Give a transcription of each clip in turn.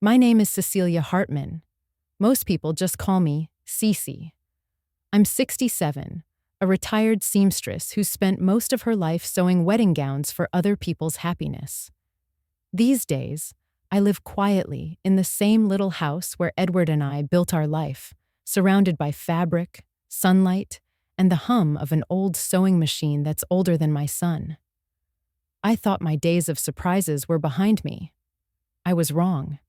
My name is Cecilia Hartman. Most people just call me Cece. I'm 67, a retired seamstress who spent most of her life sewing wedding gowns for other people's happiness. These days, I live quietly in the same little house where Edward and I built our life, surrounded by fabric, sunlight, and the hum of an old sewing machine that's older than my son. I thought my days of surprises were behind me. I was wrong.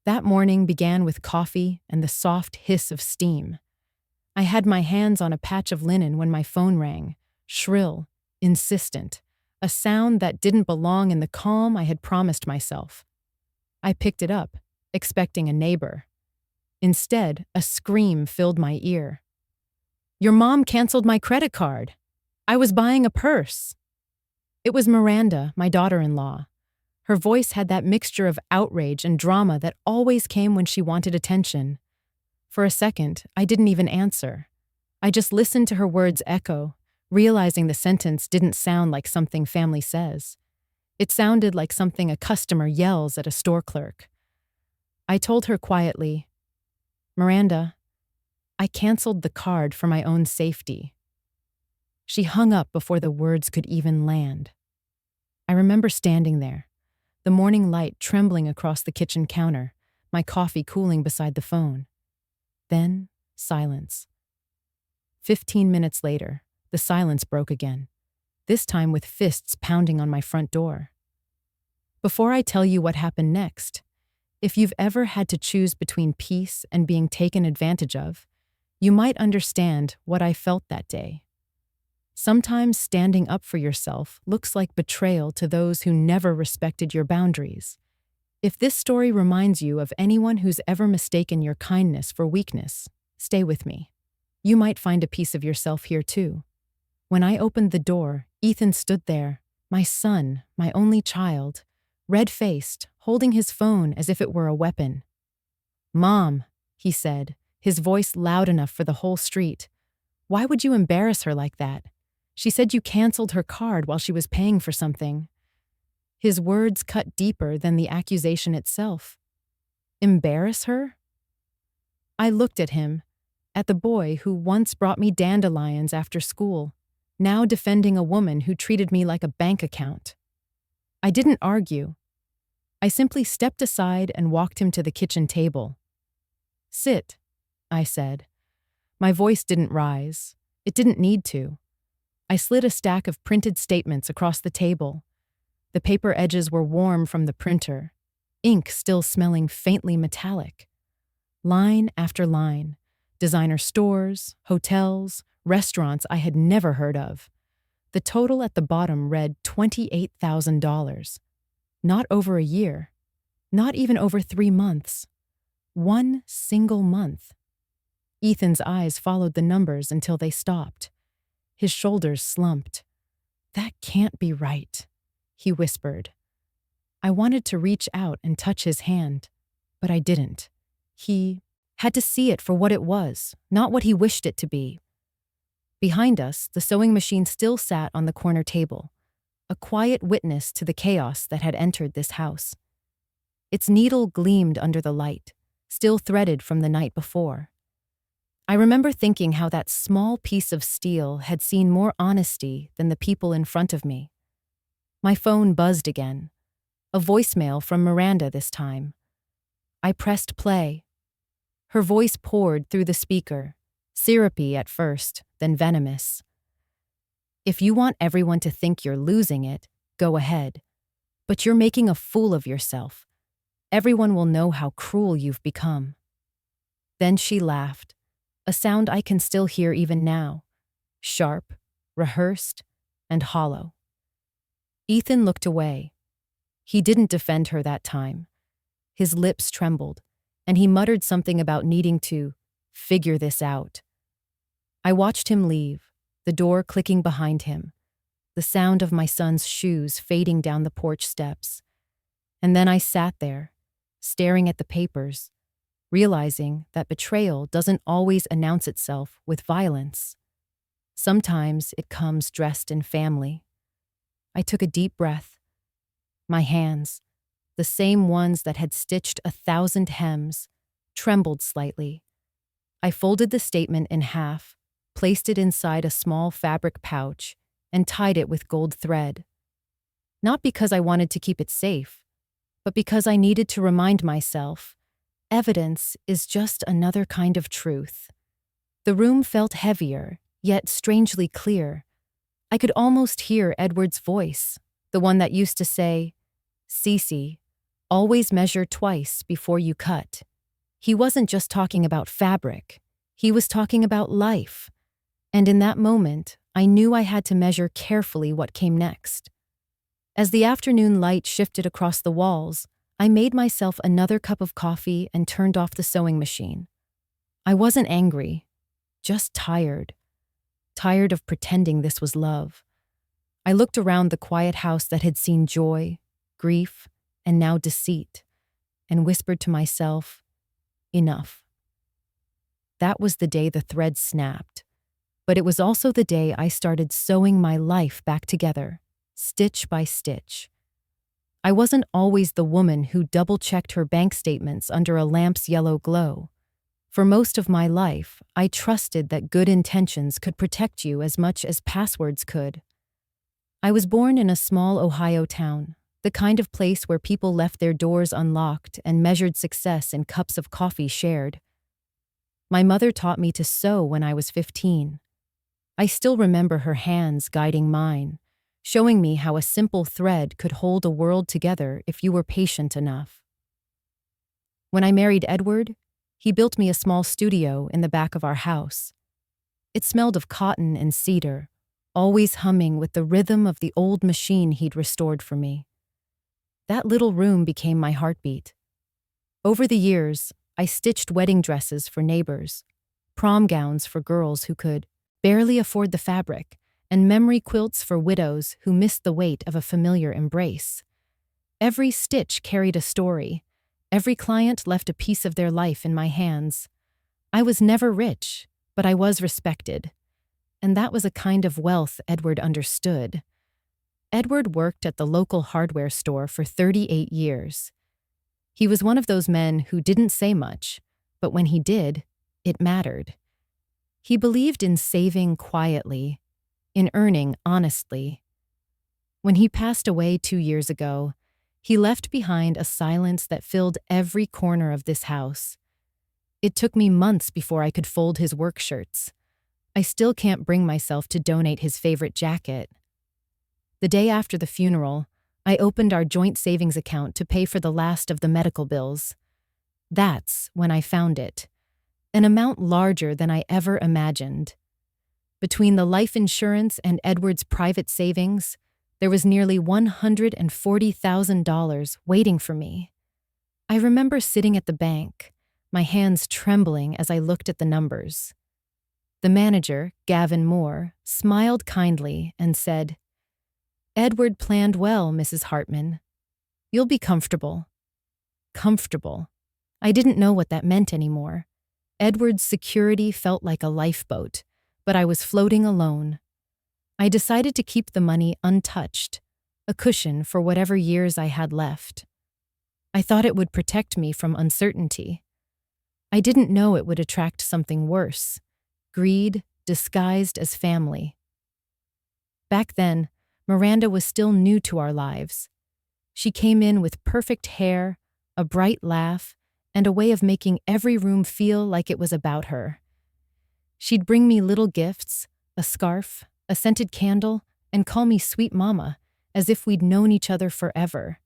That morning began with coffee and the soft hiss of steam. I had my hands on a patch of linen when my phone rang, shrill, insistent, a sound that didn't belong in the calm I had promised myself. I picked it up, expecting a neighbor. Instead, a scream filled my ear. "Your mom canceled my credit card. I was buying a purse." It was Miranda, my daughter-in-law. Her voice had that mixture of outrage and drama that always came when she wanted attention. For a second, I didn't even answer. I just listened to her words echo, realizing the sentence didn't sound like something family says. It sounded like something a customer yells at a store clerk. I told her quietly, "Miranda, I canceled the card for my own safety." She hung up before the words could even land. I remember standing there, the morning light trembling across the kitchen counter, my coffee cooling beside the phone. Then, silence. 15 minutes later, the silence broke again, this time with fists pounding on my front door. Before I tell you what happened next, if you've ever had to choose between peace and being taken advantage of, you might understand what I felt that day. Sometimes standing up for yourself looks like betrayal to those who never respected your boundaries. If this story reminds you of anyone who's ever mistaken your kindness for weakness, stay with me. You might find a piece of yourself here too. When I opened the door, Ethan stood there, my son, my only child, red-faced, holding his phone as if it were a weapon. "Mom," he said, his voice loud enough for the whole street. "Why would you embarrass her like that? She said you canceled her card while she was paying for something." His words cut deeper than the accusation itself. Embarrass her? I looked at him, at the boy who once brought me dandelions after school, now defending a woman who treated me like a bank account. I didn't argue. I simply stepped aside and walked him to the kitchen table. "Sit," I said. My voice didn't rise. It didn't need to. I slid a stack of printed statements across the table. The paper edges were warm from the printer, ink still smelling faintly metallic. Line after line, designer stores, hotels, restaurants I had never heard of. The total at the bottom read $28,000. Not over a year. Not even over 3 months. One single month. Ethan's eyes followed the numbers until they stopped. His shoulders slumped. "That can't be right," he whispered. I wanted to reach out and touch his hand, but I didn't. He had to see it for what it was, not what he wished it to be. Behind us, the sewing machine still sat on the corner table, a quiet witness to the chaos that had entered this house. Its needle gleamed under the light, still threaded from the night before. I remember thinking how that small piece of steel had seen more honesty than the people in front of me. My phone buzzed again, a voicemail from Miranda this time. I pressed play. Her voice poured through the speaker, syrupy at first, then venomous. "If you want everyone to think you're losing it, go ahead. But you're making a fool of yourself. Everyone will know how cruel you've become." Then she laughed, a sound I can still hear even now, sharp, rehearsed, and hollow. Ethan looked away. He didn't defend her that time. His lips trembled, and he muttered something about needing to figure this out. I watched him leave, the door clicking behind him, the sound of my son's shoes fading down the porch steps. And then I sat there, staring at the papers, realizing that betrayal doesn't always announce itself with violence. Sometimes it comes dressed in family. I took a deep breath. My hands, the same ones that had stitched 1,000 hems, trembled slightly. I folded the statement in half, placed it inside a small fabric pouch, and tied it with gold thread. Not because I wanted to keep it safe, but because I needed to remind myself, evidence is just another kind of truth. The room felt heavier, yet strangely clear. I could almost hear Edward's voice, the one that used to say, "Cece, always measure twice before you cut." He wasn't just talking about fabric. He was talking about life. And in that moment, I knew I had to measure carefully what came next. As the afternoon light shifted across the walls, I made myself another cup of coffee and turned off the sewing machine. I wasn't angry, just tired. Tired of pretending this was love. I looked around the quiet house that had seen joy, grief, and now deceit, and whispered to myself, enough. That was the day the thread snapped, but it was also the day I started sewing my life back together, stitch by stitch. I wasn't always the woman who double-checked her bank statements under a lamp's yellow glow. For most of my life, I trusted that good intentions could protect you as much as passwords could. I was born in a small Ohio town, the kind of place where people left their doors unlocked and measured success in cups of coffee shared. My mother taught me to sew when I was 15. I still remember her hands guiding mine, showing me how a simple thread could hold a world together if you were patient enough. When I married Edward, he built me a small studio in the back of our house. It smelled of cotton and cedar, always humming with the rhythm of the old machine he'd restored for me. That little room became my heartbeat. Over the years, I stitched wedding dresses for neighbors, prom gowns for girls who could barely afford the fabric, and memory quilts for widows who missed the weight of a familiar embrace. Every stitch carried a story. Every client left a piece of their life in my hands. I was never rich, but I was respected. And that was a kind of wealth Edward understood. Edward worked at the local hardware store for 38 years. He was one of those men who didn't say much, but when he did, it mattered. He believed in saving quietly, in earning honestly. When he passed away 2 years ago, he left behind a silence that filled every corner of this house. It took me months before I could fold his work shirts. I still can't bring myself to donate his favorite jacket. The day after the funeral, I opened our joint savings account to pay for the last of the medical bills. That's when I found it, an amount larger than I ever imagined. Between the life insurance and Edward's private savings, there was nearly $140,000 waiting for me. I remember sitting at the bank, my hands trembling as I looked at the numbers. The manager, Gavin Moore, smiled kindly and said, "Edward planned well, Mrs. Hartman. You'll be comfortable." Comfortable. I didn't know what that meant anymore. Edward's security felt like a lifeboat, but I was floating alone. I decided to keep the money untouched, a cushion for whatever years I had left. I thought it would protect me from uncertainty. I didn't know it would attract something worse, greed disguised as family. Back then, Miranda was still new to our lives. She came in with perfect hair, a bright laugh, and a way of making every room feel like it was about her. She'd bring me little gifts, a scarf, a scented candle, and call me sweet mama, as if we'd known each other forever.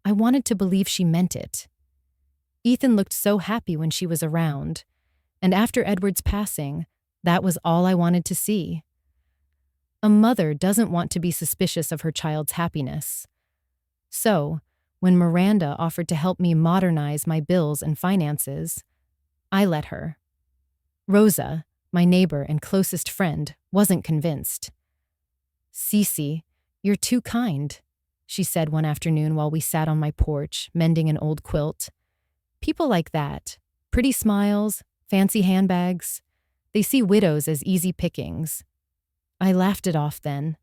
I wanted to believe she meant it. Ethan looked so happy when she was around, and after Edward's passing, that was all I wanted to see. A mother doesn't want to be suspicious of her child's happiness. So, when Miranda offered to help me modernize my bills and finances, I let her. Rosa, my neighbor and closest friend, wasn't convinced. "Cece, you're too kind," she said one afternoon while we sat on my porch, mending an old quilt. "People like that, pretty smiles, fancy handbags, they see widows as easy pickings." I laughed it off then.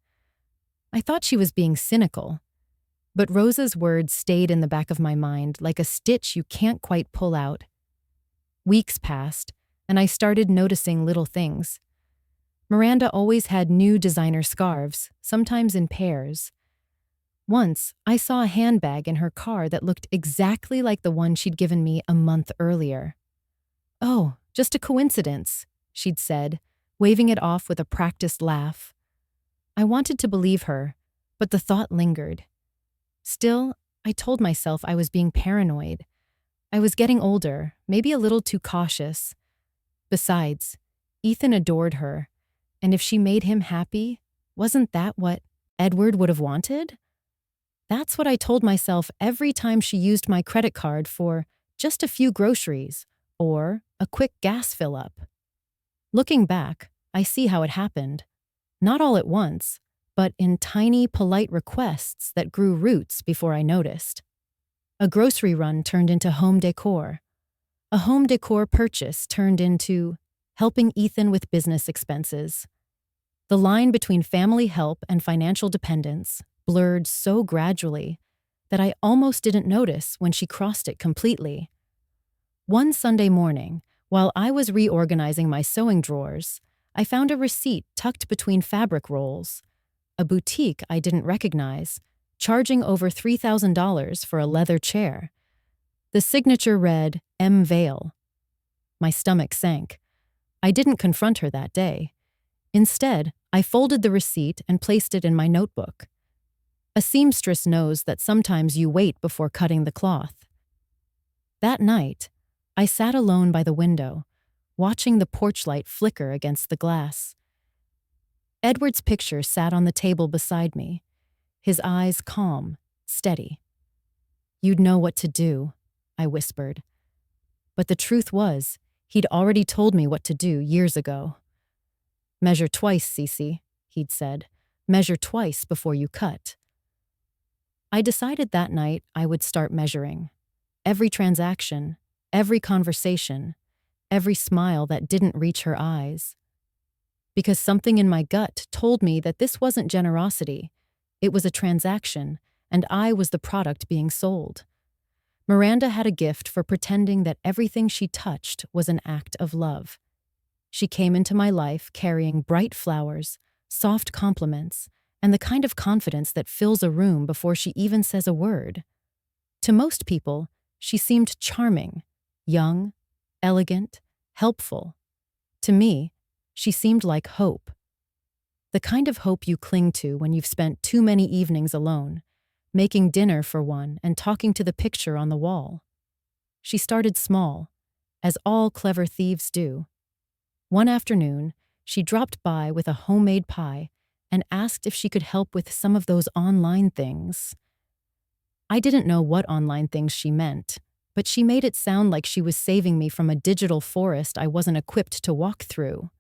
I thought she was being cynical. But Rosa's words stayed in the back of my mind like a stitch you can't quite pull out. Weeks passed, and I started noticing little things. Miranda always had new designer scarves, sometimes in pairs. Once, I saw a handbag in her car that looked exactly like the one she'd given me a month earlier. "Oh, just a coincidence," she'd said, waving it off with a practiced laugh. I wanted to believe her, but the thought lingered. Still, I told myself I was being paranoid. I was getting older, maybe a little too cautious. Besides, Ethan adored her, and if she made him happy, wasn't that what Edward would have wanted? That's what I told myself every time she used my credit card for just a few groceries or a quick gas fill-up. Looking back, I see how it happened. Not all at once, but in tiny, polite requests that grew roots before I noticed. A grocery run turned into home decor. A home decor purchase turned into helping Ethan with business expenses. The line between family help and financial dependence blurred so gradually that I almost didn't notice when she crossed it completely. One Sunday morning, while I was reorganizing my sewing drawers, I found a receipt tucked between fabric rolls. A boutique I didn't recognize, charging over $3,000 for a leather chair. The signature read, M. Vale. My stomach sank. I didn't confront her that day. Instead, I folded the receipt and placed it in my notebook. A seamstress knows that sometimes you wait before cutting the cloth. That night, I sat alone by the window, watching the porch light flicker against the glass. Edward's picture sat on the table beside me, his eyes calm, steady. "You'd know what to do," I whispered. But the truth was, he'd already told me what to do years ago. "Measure twice, Cece," he'd said. "Measure twice before you cut." I decided that night I would start measuring. Every transaction, every conversation, every smile that didn't reach her eyes. Because something in my gut told me that this wasn't generosity. It was a transaction, and I was the product being sold. Miranda had a gift for pretending that everything she touched was an act of love. She came into my life carrying bright flowers, soft compliments, and the kind of confidence that fills a room before she even says a word. To most people, she seemed charming, young, elegant, helpful. To me, she seemed like hope. The kind of hope you cling to when you've spent too many evenings alone, making dinner for one and talking to the picture on the wall. She started small, as all clever thieves do. One afternoon, she dropped by with a homemade pie and asked if she could help with some of those online things. I didn't know what online things she meant, but she made it sound like she was saving me from a digital forest I wasn't equipped to walk through.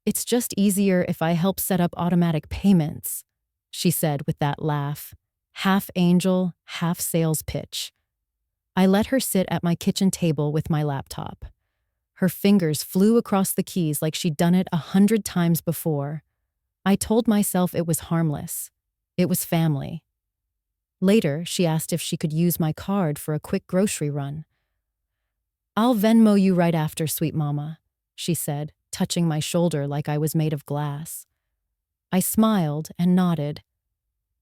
"It's just easier if I help set up automatic payments," she said with that laugh, half angel, half sales pitch. I let her sit at my kitchen table with my laptop. Her fingers flew across the keys like she'd done it 100 times before. I told myself it was harmless. It was family. Later, she asked if she could use my card for a quick grocery run. "I'll Venmo you right after, sweet mama," she said, touching my shoulder like I was made of glass. I smiled and nodded.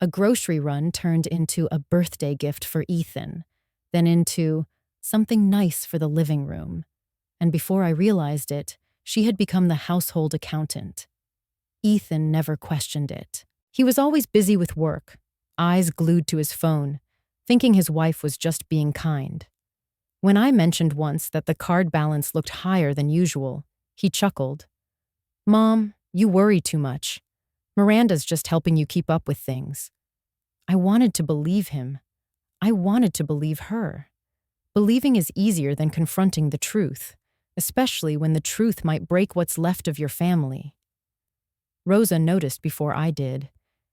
A grocery run turned into a birthday gift for Ethan, then into something nice for the living room. And before I realized it, she had become the household accountant. Ethan never questioned it. He was always busy with work, eyes glued to his phone, thinking his wife was just being kind. When I mentioned once that the card balance looked higher than usual, he chuckled. "Mom, you worry too much. Miranda's just helping you keep up with things." I wanted to believe him. I wanted to believe her. Believing is easier than confronting the truth, especially when the truth might break what's left of your family. Rosa noticed before I did.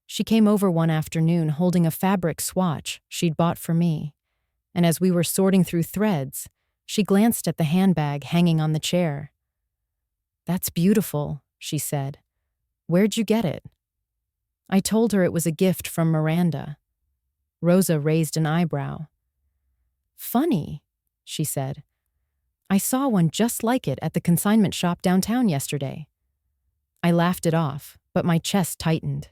She came over one afternoon holding a fabric swatch she'd bought for me, and as we were sorting through threads, she glanced at the handbag hanging on the chair. "That's beautiful," she said. "Where'd you get it?" I told her it was a gift from Miranda. Rosa raised an eyebrow. Funny, she said. I saw one just like it at the consignment shop downtown yesterday. I laughed it off, but my chest tightened.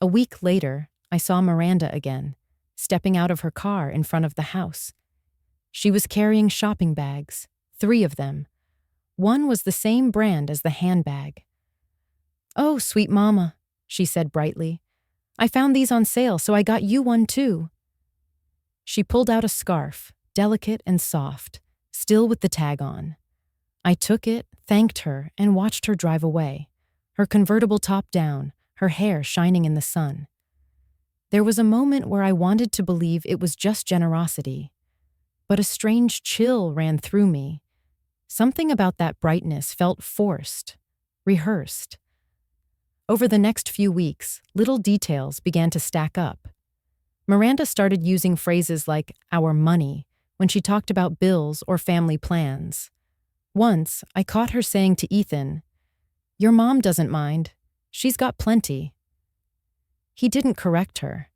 A week later, I saw Miranda again, stepping out of her car in front of the house. She was carrying shopping bags, 3 of them. One was the same brand as the handbag. Oh, sweet mama, she said brightly. I found these on sale, so I got you one too. She pulled out a scarf, delicate and soft, still with the tag on. I took it, thanked her, and watched her drive away, her convertible top down, her hair shining in the sun. There was a moment where I wanted to believe it was just generosity, but a strange chill ran through me. Something about that brightness felt forced, rehearsed. Over the next few weeks, little details began to stack up. Miranda started using phrases like our money when she talked about bills or family plans. Once, I caught her saying to Ethan, "Your mom doesn't mind. She's got plenty." He didn't correct her.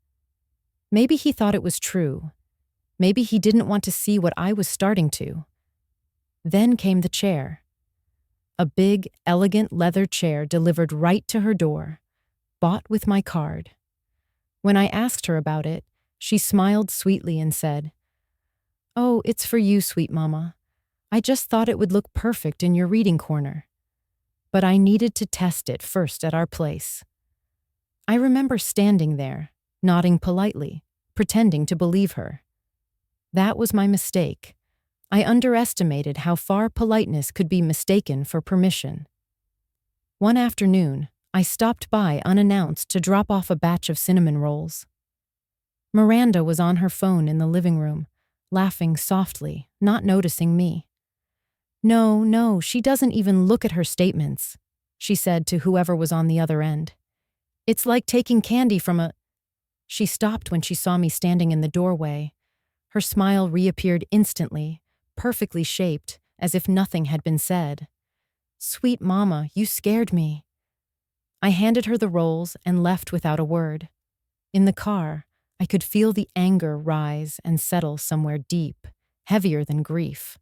Maybe he thought it was true. Maybe he didn't want to see what I was starting to. Then came the chair. A big, elegant leather chair delivered right to her door, bought with my card. When I asked her about it, she smiled sweetly and said, "Oh, it's for you, sweet mama. I just thought it would look perfect in your reading corner. But I needed to test it first at our place." I remember standing there, nodding politely, pretending to believe her. That was my mistake. I underestimated how far politeness could be mistaken for permission. One afternoon, I stopped by unannounced to drop off a batch of cinnamon rolls. Miranda was on her phone in the living room, laughing softly, not noticing me. No, she doesn't even look at her statements," she said to whoever was on the other end. "It's like taking candy from a—" She stopped when she saw me standing in the doorway. Her smile reappeared instantly, perfectly shaped, as if nothing had been said. "Sweet mama, you scared me." I handed her the rolls and left without a word. In the car, I could feel the anger rise and settle somewhere deep, heavier than grief.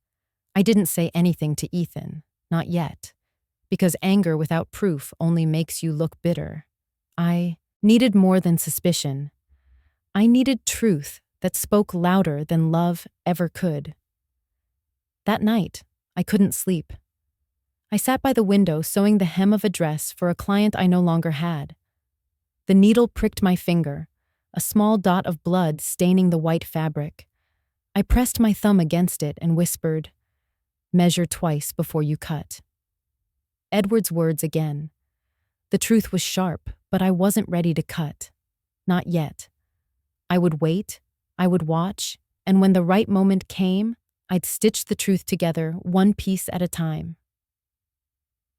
I didn't say anything to Ethan, not yet, because anger without proof only makes you look bitter. I needed more than suspicion. I needed truth that spoke louder than love ever could. That night, I couldn't sleep. I sat by the window sewing the hem of a dress for a client I no longer had. The needle pricked my finger, a small dot of blood staining the white fabric. I pressed my thumb against it and whispered, "Measure twice before you cut." Edward's words again. The truth was sharp, but I wasn't ready to cut. Not yet. I would wait, I would watch, and when the right moment came, I'd stitch the truth together, one piece at a time.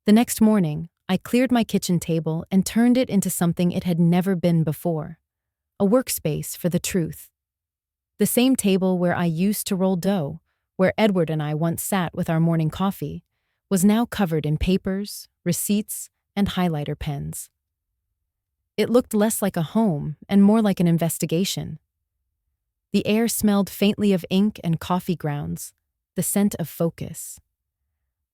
The next morning, I cleared my kitchen table and turned it into something it had never been before. A workspace for the truth. The same table where I used to roll dough, where Edward and I once sat with our morning coffee, was now covered in papers, receipts, and highlighter pens. It looked less like a home and more like an investigation. The air smelled faintly of ink and coffee grounds, the scent of focus.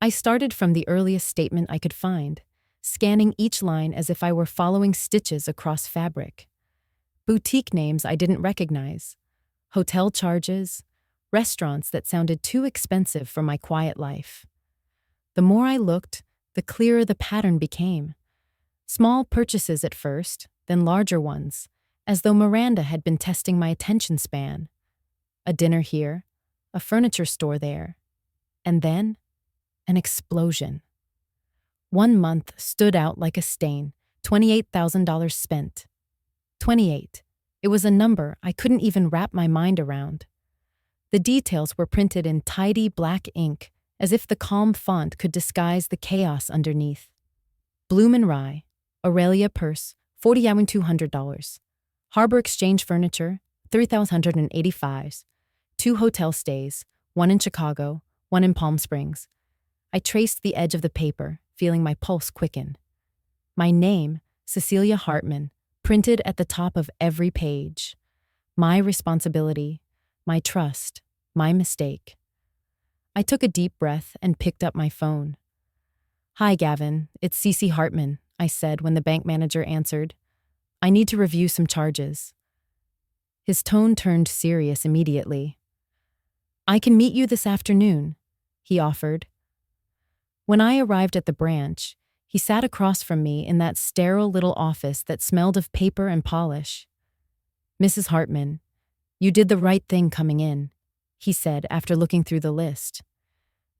I started from the earliest statement I could find, scanning each line as if I were following stitches across fabric. Boutique names I didn't recognize, hotel charges, restaurants that sounded too expensive for my quiet life. The more I looked, the clearer the pattern became. Small purchases at first, then larger ones, as though Miranda had been testing my attention span. A dinner here, a furniture store there, and then an explosion. One month stood out like a stain, $28,000 spent. 28. It was a number I couldn't even wrap my mind around. The details were printed in tidy black ink, as if the calm font could disguise the chaos underneath. Bloom and Rye, Aurelia Purse, $40,200. Harbor Exchange Furniture, $3,185. 2 hotel stays, 1 in Chicago, 1 in Palm Springs. I traced the edge of the paper, feeling my pulse quicken. My name, Cecilia Hartman, printed at the top of every page. My responsibility, my trust, my mistake. I took a deep breath and picked up my phone. "Hi, Gavin. It's Cece Hartman," I said when the bank manager answered. "I need to review some charges." His tone turned serious immediately. "I can meet you this afternoon," he offered. When I arrived at the branch, he sat across from me in that sterile little office that smelled of paper and polish. "Mrs. Hartman, you did the right thing coming in," he said after looking through the list.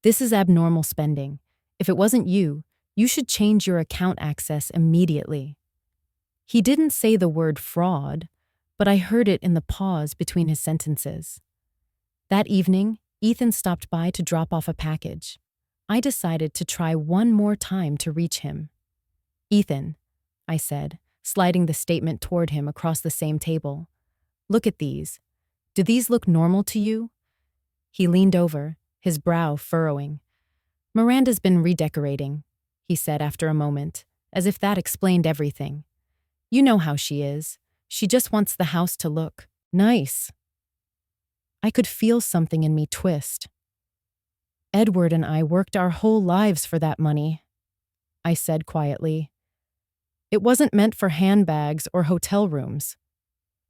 "This is abnormal spending. If it wasn't you, you should change your account access immediately." He didn't say the word fraud, but I heard it in the pause between his sentences. That evening, Ethan stopped by to drop off a package. I decided to try one more time to reach him. "Ethan," I said, sliding the statement toward him across the same table. "Look at these. Do these look normal to you?" He leaned over, his brow furrowing. "Miranda's been redecorating," he said after a moment, as if that explained everything. "You know how she is. She just wants the house to look nice." I could feel something in me twist. "Edward and I worked our whole lives for that money," I said quietly. "It wasn't meant for handbags or hotel rooms."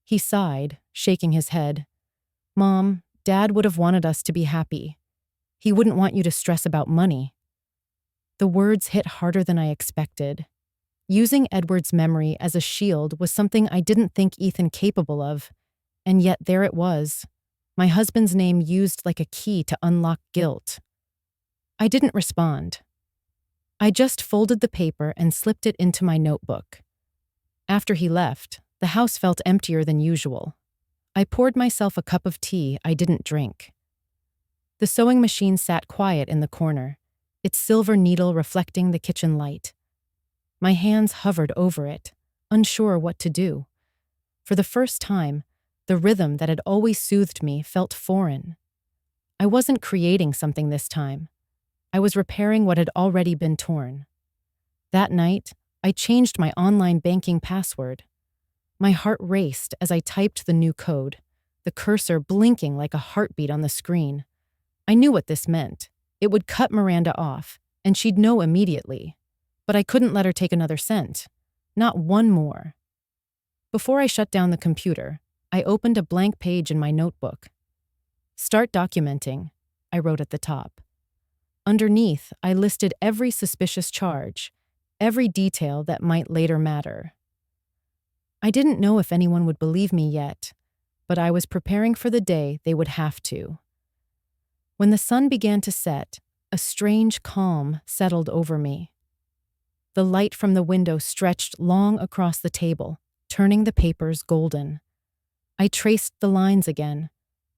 He sighed, shaking his head. "Mom, Dad would have wanted us to be happy. He wouldn't want you to stress about money." The words hit harder than I expected. Using Edward's memory as a shield was something I didn't think Ethan capable of, and yet there it was, my husband's name used like a key to unlock guilt. I didn't respond. I just folded the paper and slipped it into my notebook. After he left, the house felt emptier than usual. I poured myself a cup of tea I didn't drink. The sewing machine sat quiet in the corner, its silver needle reflecting the kitchen light. My hands hovered over it, unsure what to do. For the first time, the rhythm that had always soothed me felt foreign. I wasn't creating something this time. I was repairing what had already been torn. That night, I changed my online banking password. My heart raced as I typed the new code, the cursor blinking like a heartbeat on the screen. I knew what this meant. It would cut Miranda off, and she'd know immediately. But I couldn't let her take another cent. Not one more. Before I shut down the computer, I opened a blank page in my notebook. "Start documenting," I wrote at the top. Underneath, I listed every suspicious charge, every detail that might later matter. I didn't know if anyone would believe me yet, but I was preparing for the day they would have to. When the sun began to set, a strange calm settled over me. The light from the window stretched long across the table, turning the papers golden. I traced the lines again,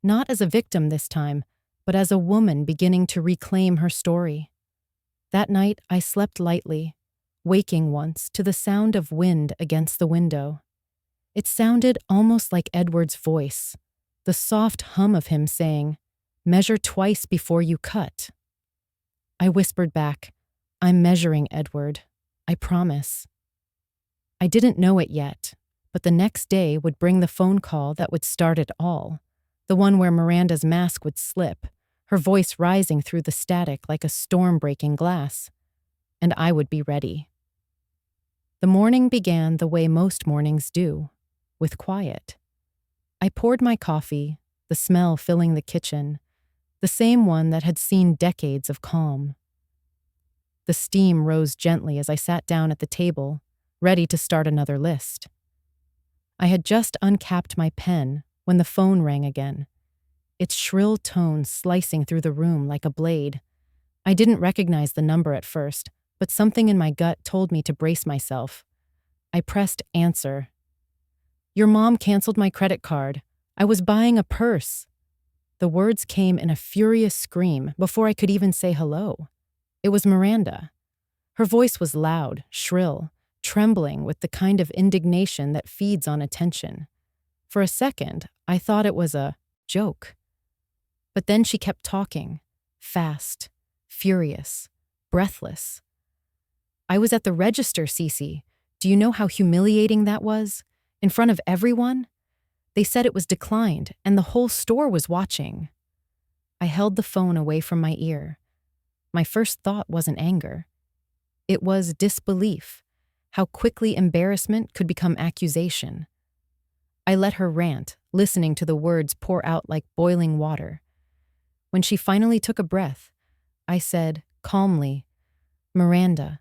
not as a victim this time, but as a woman beginning to reclaim her story. That night, I slept lightly, waking once to the sound of wind against the window. It sounded almost like Edward's voice, the soft hum of him saying, "Measure twice before you cut." I whispered back, "I'm measuring, Edward. I promise." I didn't know it yet, but the next day would bring the phone call that would start it all, the one where Miranda's mask would slip, her voice rising through the static like a storm breaking glass. And I would be ready. The morning began the way most mornings do, with quiet. I poured my coffee, the smell filling the kitchen, the same one that had seen decades of calm. The steam rose gently as I sat down at the table, ready to start another list. I had just uncapped my pen when the phone rang again, its shrill tone slicing through the room like a blade. I didn't recognize the number at first, but something in my gut told me to brace myself. I pressed answer. "Your mom canceled my credit card. I was buying a purse." The words came in a furious scream before I could even say hello. It was Miranda. Her voice was loud, shrill, trembling with the kind of indignation that feeds on attention. For a second, I thought it was a joke. But then she kept talking, fast, furious, breathless. "I was at the register, Cece. Do you know how humiliating that was? In front of everyone? They said it was declined and the whole store was watching. I held the phone away from my ear. My first thought wasn't anger. It was disbelief, how quickly embarrassment could become accusation. I let her rant, listening to the words pour out like boiling water. When she finally took a breath, I said, calmly, "Miranda,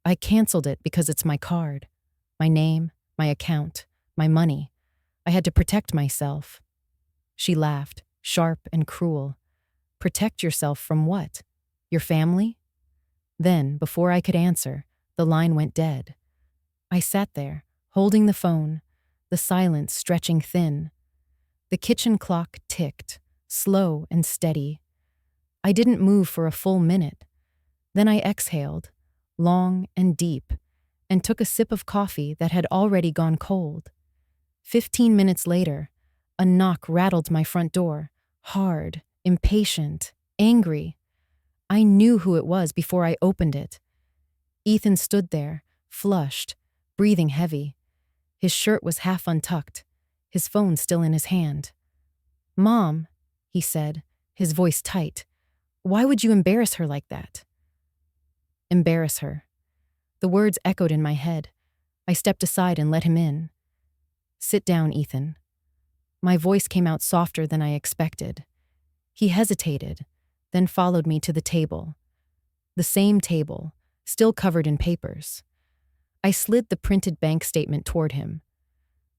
I canceled it because it's my card. My name, my account, my money. I had to protect myself." She laughed, sharp and cruel. "Protect yourself from what? Your family?" Then, before I could answer, the line went dead. I sat there, holding the phone, the silence stretching thin. The kitchen clock ticked, slow and steady. I didn't move for a full minute. Then I exhaled, long and deep, and took a sip of coffee that had already gone cold. 15 minutes later, a knock rattled my front door, hard, impatient, angry. I knew who it was before I opened it. Ethan stood there, flushed, breathing heavy. His shirt was half untucked, his phone still in his hand. "Mom," he said, his voice tight, "why would you embarrass her like that?" Embarrass her. The words echoed in my head. I stepped aside and let him in. "Sit down, Ethan." My voice came out softer than I expected. He hesitated, then followed me to the table. The same table, still covered in papers. I slid the printed bank statement toward him.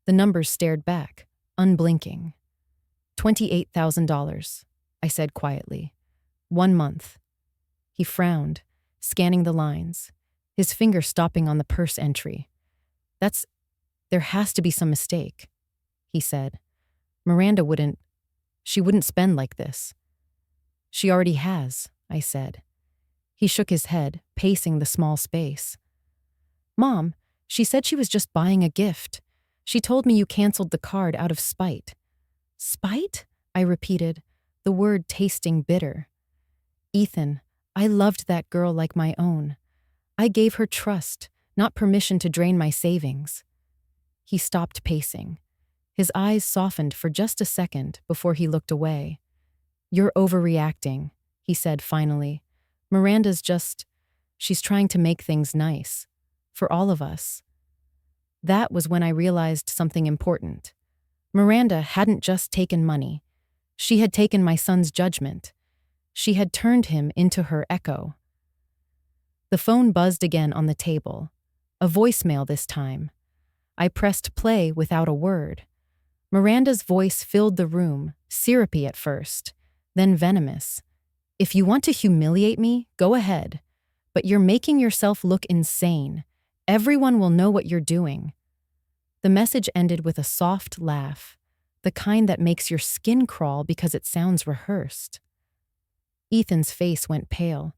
The numbers stared back, unblinking. $28,000, I said quietly. 1 month. He frowned, scanning the lines, his finger stopping on the purse entry. There has to be some mistake," he said. "Miranda wouldn't spend like this." "She already has," I said. He shook his head, pacing the small space. "Mom, she said she was just buying a gift. She told me you canceled the card out of spite." "Spite?" I repeated, the word tasting bitter. "Ethan, I loved that girl like my own. I gave her trust, not permission to drain my savings." He stopped pacing. His eyes softened for just a second before he looked away. "You're overreacting," he said finally. She's trying to make things nice. For all of us." That was when I realized something important. Miranda hadn't just taken money. She had taken my son's judgment. She had turned him into her echo. The phone buzzed again on the table. A voicemail this time. I pressed play without a word. Miranda's voice filled the room, syrupy at first, then venomous. "If you want to humiliate me, go ahead. But you're making yourself look insane. Everyone will know what you're doing." The message ended with a soft laugh, the kind that makes your skin crawl because it sounds rehearsed. Ethan's face went pale.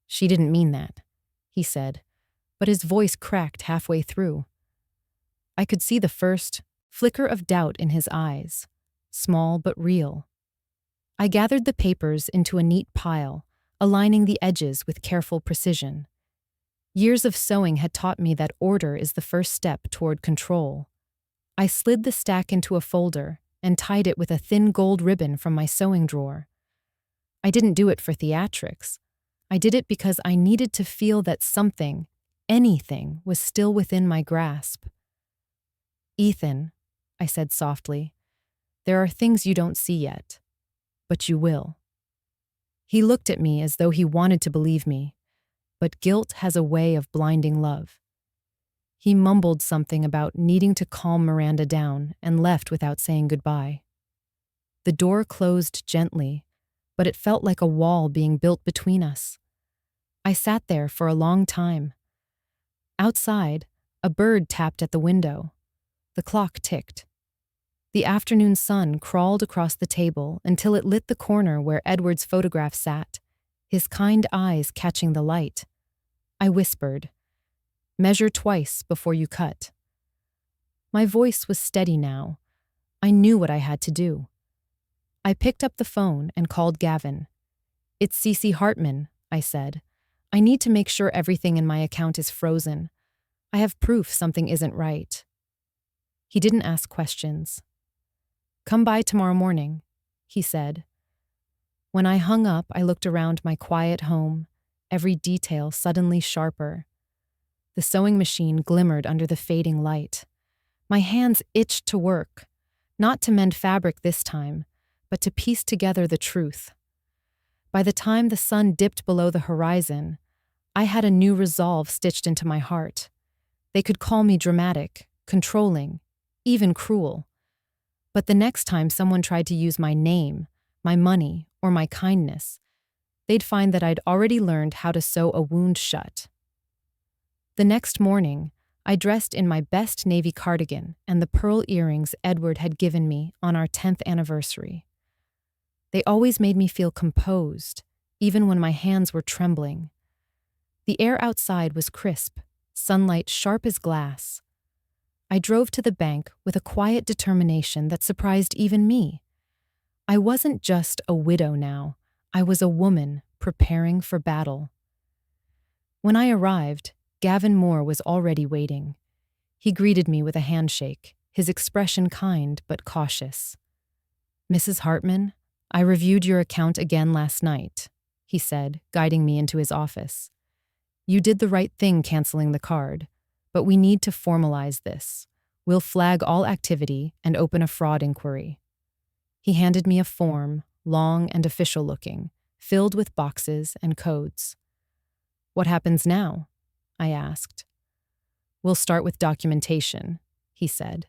"She didn't mean that," he said, but his voice cracked halfway through. I could see the first flicker of doubt in his eyes, small but real. I gathered the papers into a neat pile, aligning the edges with careful precision. Years of sewing had taught me that order is the first step toward control. I slid the stack into a folder and tied it with a thin gold ribbon from my sewing drawer. I didn't do it for theatrics. I did it because I needed to feel that something, anything, was still within my grasp. "Ethan," I said softly, "there are things you don't see yet, but you will." He looked at me as though he wanted to believe me, but guilt has a way of blinding love. He mumbled something about needing to calm Miranda down and left without saying goodbye. The door closed gently, but it felt like a wall being built between us. I sat there for a long time. Outside, a bird tapped at the window. The clock ticked. The afternoon sun crawled across the table until it lit the corner where Edward's photograph sat, his kind eyes catching the light. I whispered, "Measure twice before you cut." My voice was steady now. I knew what I had to do. I picked up the phone and called Gavin. "It's Cece Hartman," I said. "I need to make sure everything in my account is frozen. I have proof something isn't right." He didn't ask questions. "Come by tomorrow morning," he said. When I hung up, I looked around my quiet home, every detail suddenly sharper. The sewing machine glimmered under the fading light. My hands itched to work, not to mend fabric this time, but to piece together the truth. By the time the sun dipped below the horizon, I had a new resolve stitched into my heart. They could call me dramatic, controlling, even cruel. But the next time someone tried to use my name, my money, or my kindness, they'd find that I'd already learned how to sew a wound shut. The next morning, I dressed in my best navy cardigan and the pearl earrings Edward had given me on our 10th anniversary. They always made me feel composed, even when my hands were trembling. The air outside was crisp, sunlight sharp as glass. I drove to the bank with a quiet determination that surprised even me. I wasn't just a widow now. I was a woman preparing for battle. When I arrived, Gavin Moore was already waiting. He greeted me with a handshake, his expression kind but cautious. "Mrs. Hartman, I reviewed your account again last night," he said, guiding me into his office. "You did the right thing canceling the card, but we need to formalize this. We'll flag all activity and open a fraud inquiry." He handed me a form, long and official-looking, filled with boxes and codes. "What happens now?" I asked. "We'll start with documentation," he said.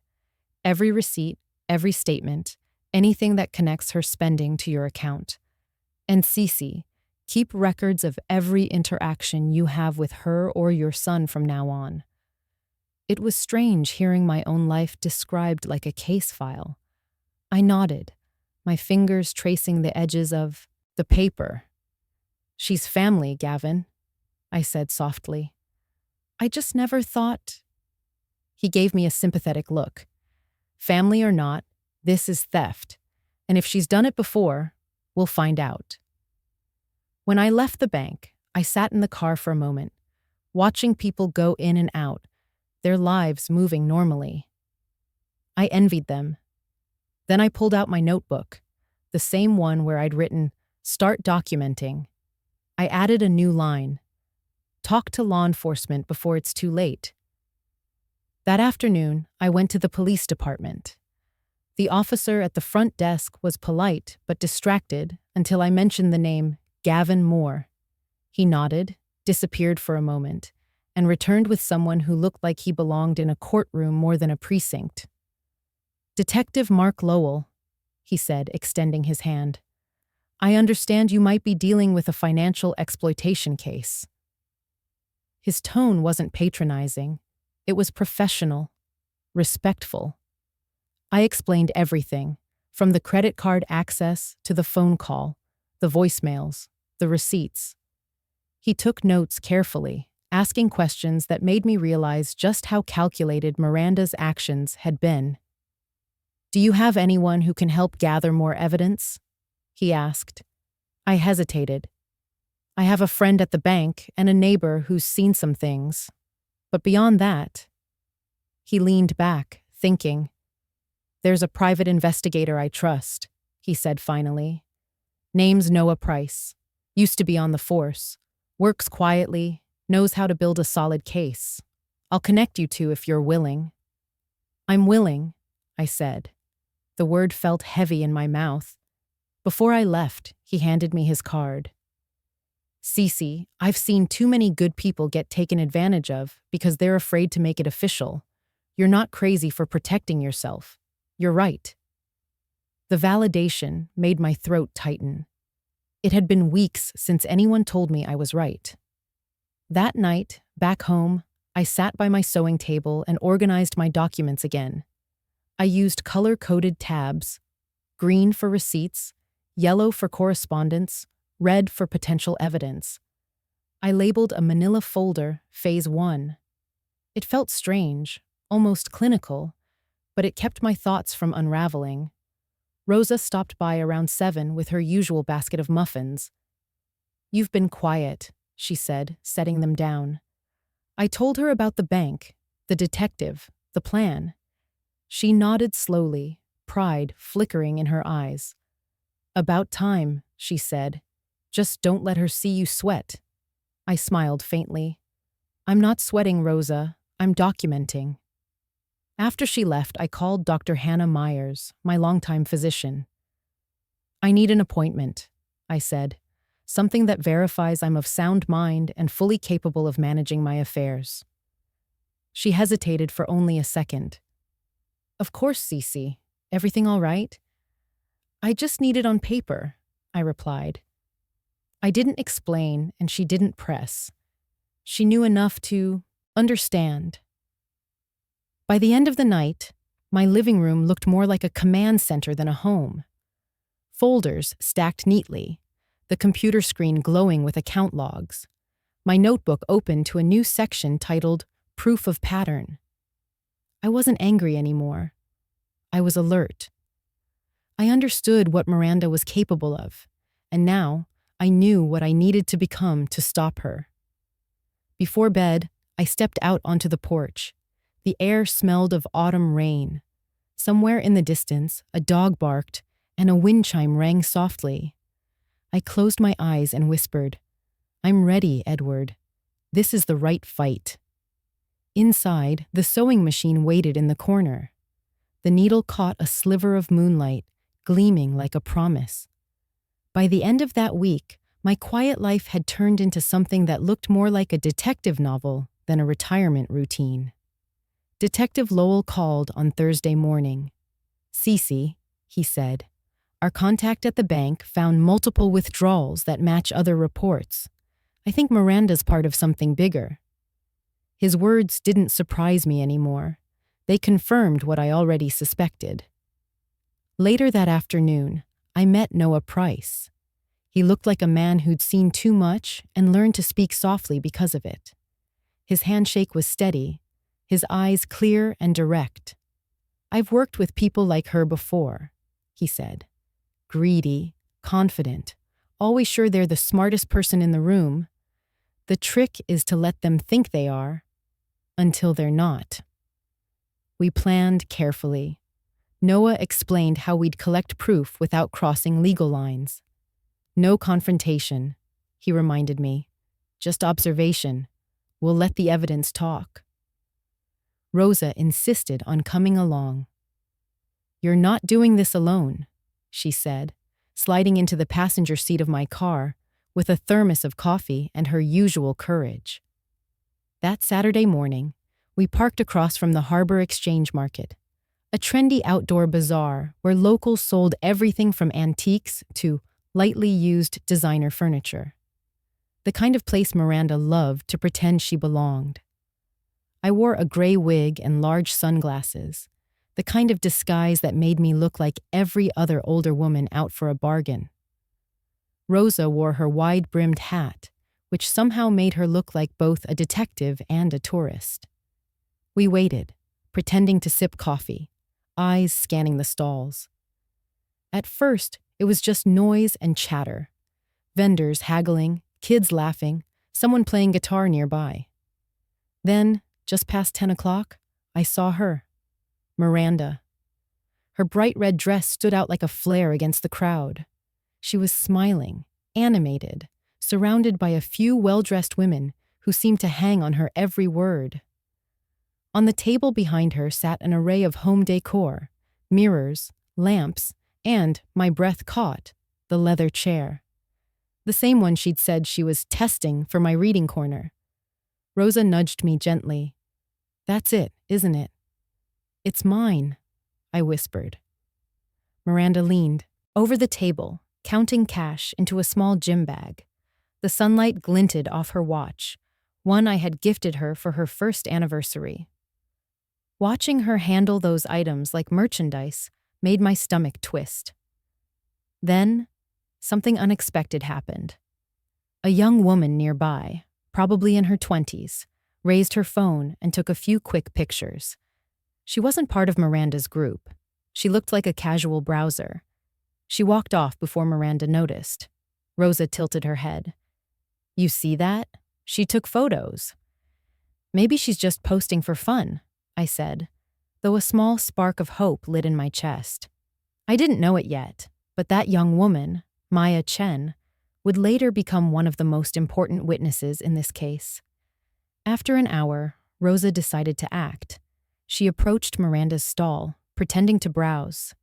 "Every receipt, every statement, anything that connects her spending to your account. And Cece, keep records of every interaction you have with her or your son from now on." It was strange hearing my own life described like a case file. I nodded, my fingers tracing the edges of the paper. "She's family, Gavin," I said softly. "I just never thought—" He gave me a sympathetic look. "Family or not, this is theft. And if she's done it before, we'll find out." When I left the bank, I sat in the car for a moment, watching people go in and out, their lives moving normally. I envied them. Then I pulled out my notebook, the same one where I'd written, "Start documenting." I added a new line, "Talk to law enforcement before it's too late." That afternoon, I went to the police department. The officer at the front desk was polite but distracted until I mentioned the name Gavin Moore. He nodded, disappeared for a moment, and returned with someone who looked like he belonged in a courtroom more than a precinct. "Detective Mark Lowell," he said, extending his hand. "I understand you might be dealing with a financial exploitation case." His tone wasn't patronizing. It was professional, respectful. I explained everything, from the credit card access to the phone call, the voicemails, the receipts. He took notes carefully, asking questions that made me realize just how calculated Miranda's actions had been. "Do you have anyone who can help gather more evidence?" he asked. I hesitated. "I have a friend at the bank and a neighbor who's seen some things. But beyond that—" He leaned back, thinking. "There's a private investigator I trust," he said finally. "Name's Noah Price. Used to be on the force. Works quietly, knows how to build a solid case. I'll connect you two if you're willing." "I'm willing," I said. The word felt heavy in my mouth. Before I left, he handed me his card. "Cece, I've seen too many good people get taken advantage of because they're afraid to make it official. You're not crazy for protecting yourself. You're right." The validation made my throat tighten. It had been weeks since anyone told me I was right. That night, back home, I sat by my sewing table and organized my documents again. I used color-coded tabs, green for receipts, yellow for correspondence, red for potential evidence. I labeled a manila folder Phase 1. It felt strange, almost clinical, but it kept my thoughts from unraveling. Rosa stopped by around 7 with her usual basket of muffins. "You've been quiet," she said, setting them down. I told her about the bank, the detective, the plan. She nodded slowly, pride flickering in her eyes. "About time," she said. "Just don't let her see you sweat." I smiled faintly. "I'm not sweating, Rosa. I'm documenting." After she left, I called Dr. Hannah Myers, my longtime physician. "I need an appointment," I said. "Something that verifies I'm of sound mind and fully capable of managing my affairs." She hesitated for only a second. "Of course, Cece. Everything all right?" "I just need it on paper," I replied. I didn't explain, and she didn't press. She knew enough to understand. By the end of the night, my living room looked more like a command center than a home. Folders stacked neatly, the computer screen glowing with account logs. My notebook opened to a new section titled Proof of Pattern. I wasn't angry anymore. I was alert. I understood what Miranda was capable of, and now I knew what I needed to become to stop her. Before bed, I stepped out onto the porch. The air smelled of autumn rain. Somewhere in the distance, a dog barked, and a wind chime rang softly. I closed my eyes and whispered, "I'm ready, Edward. This is the right fight." Inside, the sewing machine waited in the corner. The needle caught a sliver of moonlight, gleaming like a promise. By the end of that week, my quiet life had turned into something that looked more like a detective novel than a retirement routine. Detective Lowell called on Thursday morning. "Cece," he said, "our contact at the bank found multiple withdrawals that match other reports. I think Miranda's part of something bigger." His words didn't surprise me anymore. They confirmed what I already suspected. Later that afternoon, I met Noah Price. He looked like a man who'd seen too much and learned to speak softly because of it. His handshake was steady, his eyes clear and direct. "I've worked with people like her before," he said. "Greedy, confident, always sure they're the smartest person in the room. The trick is to let them think they are, until they're not." We planned carefully. Noah explained how we'd collect proof without crossing legal lines. "No confrontation," he reminded me. "Just observation. We'll let the evidence talk." Rosa insisted on coming along. "You're not doing this alone," she said, sliding into the passenger seat of my car with a thermos of coffee and her usual courage. That Saturday morning, we parked across from the Harbor Exchange Market, a trendy outdoor bazaar where locals sold everything from antiques to lightly used designer furniture. The kind of place Miranda loved to pretend she belonged. I wore a gray wig and large sunglasses, the kind of disguise that made me look like every other older woman out for a bargain. Rosa wore her wide-brimmed hat, which somehow made her look like both a detective and a tourist. We waited, pretending to sip coffee, eyes scanning the stalls. At first, it was just noise and chatter. Vendors haggling, kids laughing, someone playing guitar nearby. Then, just past 10 o'clock, I saw her, Miranda. Her bright red dress stood out like a flare against the crowd. She was smiling, animated, surrounded by a few well-dressed women who seemed to hang on her every word. On the table behind her sat an array of home decor, mirrors, lamps, and, my breath caught, the leather chair. The same one she'd said she was testing for my reading corner. Rosa nudged me gently. "That's it, isn't it?" "It's mine," I whispered. Miranda leaned over the table, counting cash into a small gym bag. The sunlight glinted off her watch, one I had gifted her for her first anniversary. Watching her handle those items like merchandise made my stomach twist. Then, something unexpected happened. A young woman nearby, probably in her 20s, raised her phone and took a few quick pictures. She wasn't part of Miranda's group. She looked like a casual browser. She walked off before Miranda noticed. Rosa tilted her head. "You see that? She took photos." "Maybe she's just posting for fun," I said, though a small spark of hope lit in my chest. I didn't know it yet, but that young woman, Maya Chen, would later become one of the most important witnesses in this case. After an hour, Rosa decided to act. She approached Miranda's stall, pretending to browse.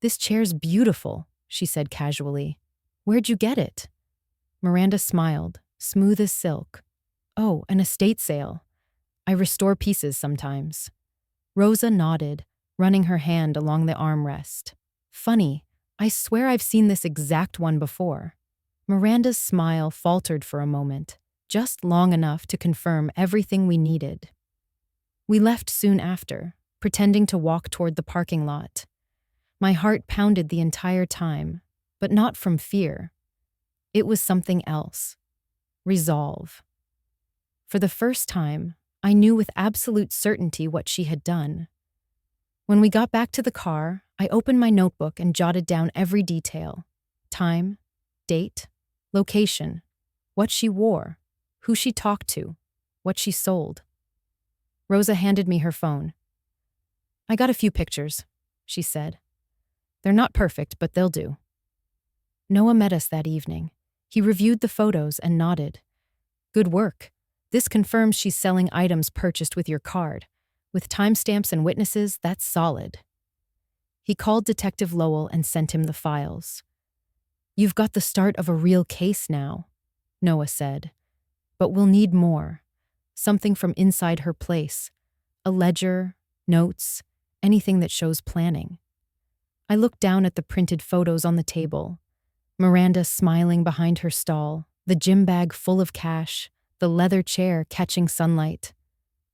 "This chair's beautiful," she said casually. "Where'd you get it?" Miranda smiled, smooth as silk. "Oh, an estate sale. I restore pieces sometimes." Rosa nodded, running her hand along the armrest. "Funny, I swear I've seen this exact one before." Miranda's smile faltered for a moment, just long enough to confirm everything we needed. We left soon after, pretending to walk toward the parking lot. My heart pounded the entire time, but not from fear. It was something else. Resolve. For the first time, I knew with absolute certainty what she had done. When we got back to the car, I opened my notebook and jotted down every detail. Time, date, location, what she wore, who she talked to, what she sold. Rosa handed me her phone. "I got a few pictures," she said. "They're not perfect, but they'll do." Noah met us that evening. He reviewed the photos and nodded. "Good work. This confirms she's selling items purchased with your card. With timestamps and witnesses, that's solid." He called Detective Lowell and sent him the files. "You've got the start of a real case now," Noah said. "But we'll need more. Something from inside her place. A ledger, notes, anything that shows planning." I looked down at the printed photos on the table. Miranda smiling behind her stall, the gym bag full of cash, the leather chair catching sunlight.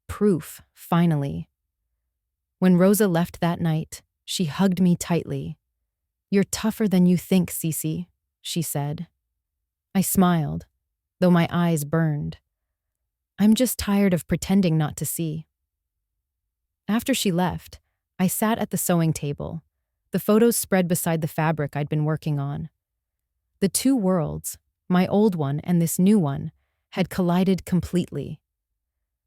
Proof, finally. When Rosa left that night, she hugged me tightly. "You're tougher than you think, Cece," she said. I smiled, though my eyes burned. I'm just tired of pretending not to see. After she left, I sat at the sewing table, the photos spread beside the fabric I'd been working on. The two worlds, my old one and this new one, had collided completely.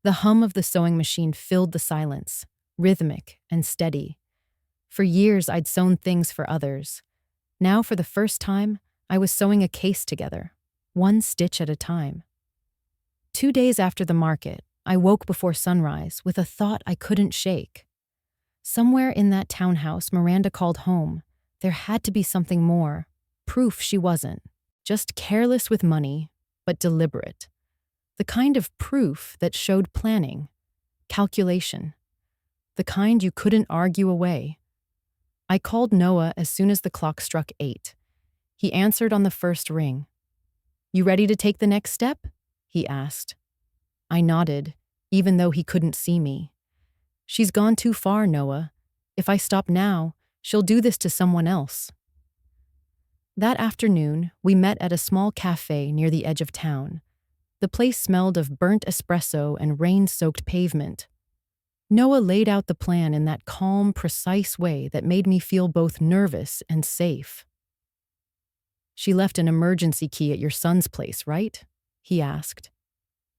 The hum of the sewing machine filled the silence, rhythmic and steady. For years I'd sewn things for others. Now, for the first time, I was sewing a case together, one stitch at a time. 2 days after the market, I woke before sunrise with a thought I couldn't shake. Somewhere in that townhouse Miranda called home, there had to be something more. Proof she wasn't. Just careless with money, but deliberate. The kind of proof that showed planning, calculation. The kind you couldn't argue away. I called Noah as soon as the clock struck 8. He answered on the first ring. "You ready to take the next step?" he asked. I nodded, even though he couldn't see me. "She's gone too far, Noah. If I stop now, she'll do this to someone else." That afternoon, we met at a small cafe near the edge of town. The place smelled of burnt espresso and rain-soaked pavement. Noah laid out the plan in that calm, precise way that made me feel both nervous and safe. "She left an emergency key at your son's place, right?" he asked.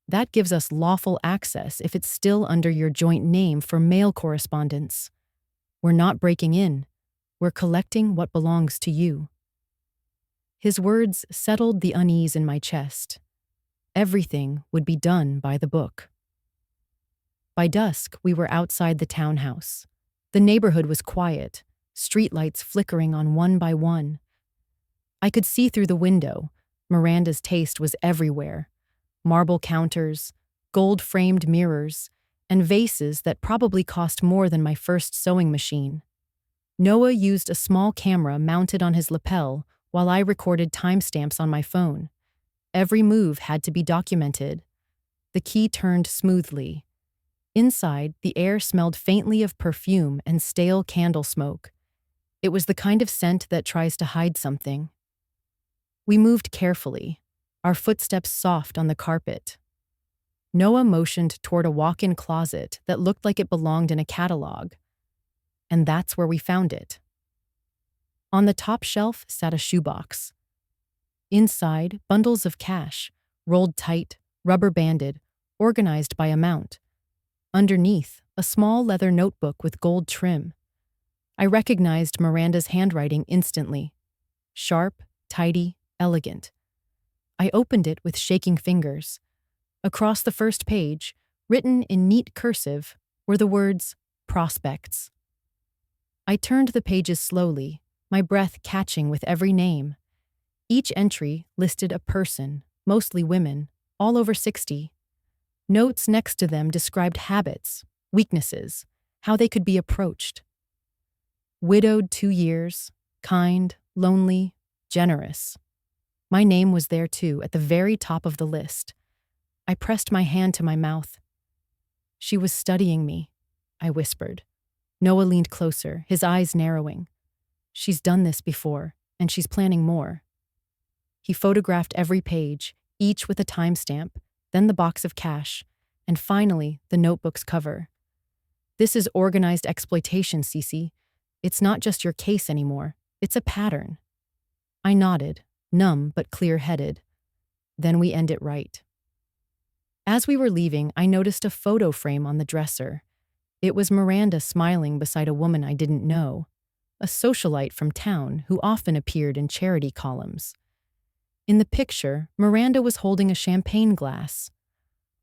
"That gives us lawful access if it's still under your joint name for mail correspondence. We're not breaking in. We're collecting what belongs to you." His words settled the unease in my chest. Everything would be done by the book. By dusk, we were outside the townhouse. The neighborhood was quiet, streetlights flickering on one by one. I could see through the window. Miranda's taste was everywhere. Marble counters, gold-framed mirrors, and vases that probably cost more than my first sewing machine. Noah used a small camera mounted on his lapel while I recorded timestamps on my phone. Every move had to be documented. The key turned smoothly. Inside, the air smelled faintly of perfume and stale candle smoke. It was the kind of scent that tries to hide something. We moved carefully, our footsteps soft on the carpet. Noah motioned toward a walk-in closet that looked like it belonged in a catalog. And that's where we found it. On the top shelf sat a shoebox. Inside, bundles of cash, rolled tight, rubber-banded, organized by amount. Underneath, a small leather notebook with gold trim. I recognized Miranda's handwriting instantly. Sharp, tidy, elegant. I opened it with shaking fingers. Across the first page, written in neat cursive, were the words, prospects. I turned the pages slowly, my breath catching with every name. Each entry listed a person, mostly women, all over 60. Notes next to them described habits, weaknesses, how they could be approached. Widowed 2 years, kind, lonely, generous. My name was there too, at the very top of the list. I pressed my hand to my mouth. She was studying me, I whispered. Noah leaned closer, his eyes narrowing. She's done this before, and she's planning more. He photographed every page, each with a timestamp, then the box of cash, and finally, the notebook's cover. This is organized exploitation, Cece. It's not just your case anymore. It's a pattern. I nodded, numb but clear-headed. Then we end it right. As we were leaving, I noticed a photo frame on the dresser. It was Miranda smiling beside a woman I didn't know, a socialite from town who often appeared in charity columns. In the picture, Miranda was holding a champagne glass.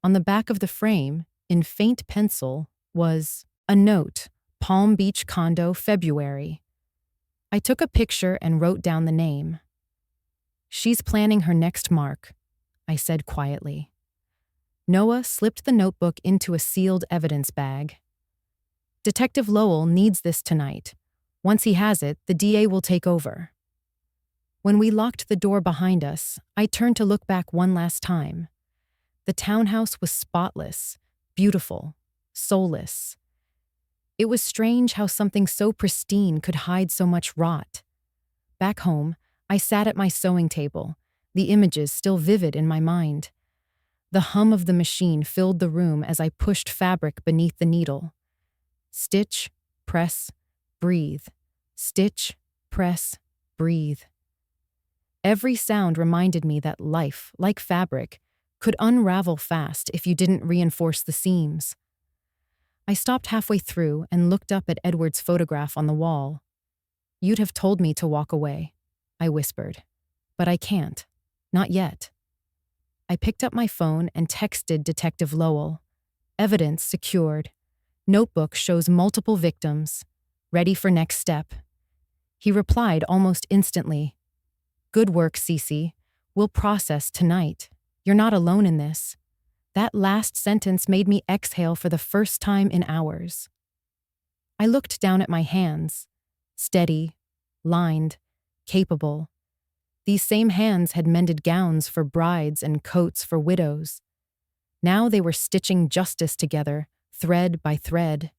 On the back of the frame, in faint pencil, was a note, Palm Beach Condo, February. I took a picture and wrote down the name. She's planning her next mark, I said quietly. Noah slipped the notebook into a sealed evidence bag. Detective Lowell needs this tonight. Once he has it, the DA will take over. When we locked the door behind us, I turned to look back one last time. The townhouse was spotless, beautiful, soulless. It was strange how something so pristine could hide so much rot. Back home, I sat at my sewing table, the images still vivid in my mind. The hum of the machine filled the room as I pushed fabric beneath the needle. Stitch, press, breathe. Stitch, press, breathe. Every sound reminded me that life, like fabric, could unravel fast if you didn't reinforce the seams. I stopped halfway through and looked up at Edward's photograph on the wall. You'd have told me to walk away, I whispered. But I can't. Not yet. I picked up my phone and texted Detective Lowell. Evidence secured. Notebook shows multiple victims. Ready for next step. He replied almost instantly. Good work, Cece. We'll process tonight. You're not alone in this. That last sentence made me exhale for the first time in hours. I looked down at my hands. Steady, lined, capable. These same hands had mended gowns for brides and coats for widows. Now they were stitching justice together, thread by thread.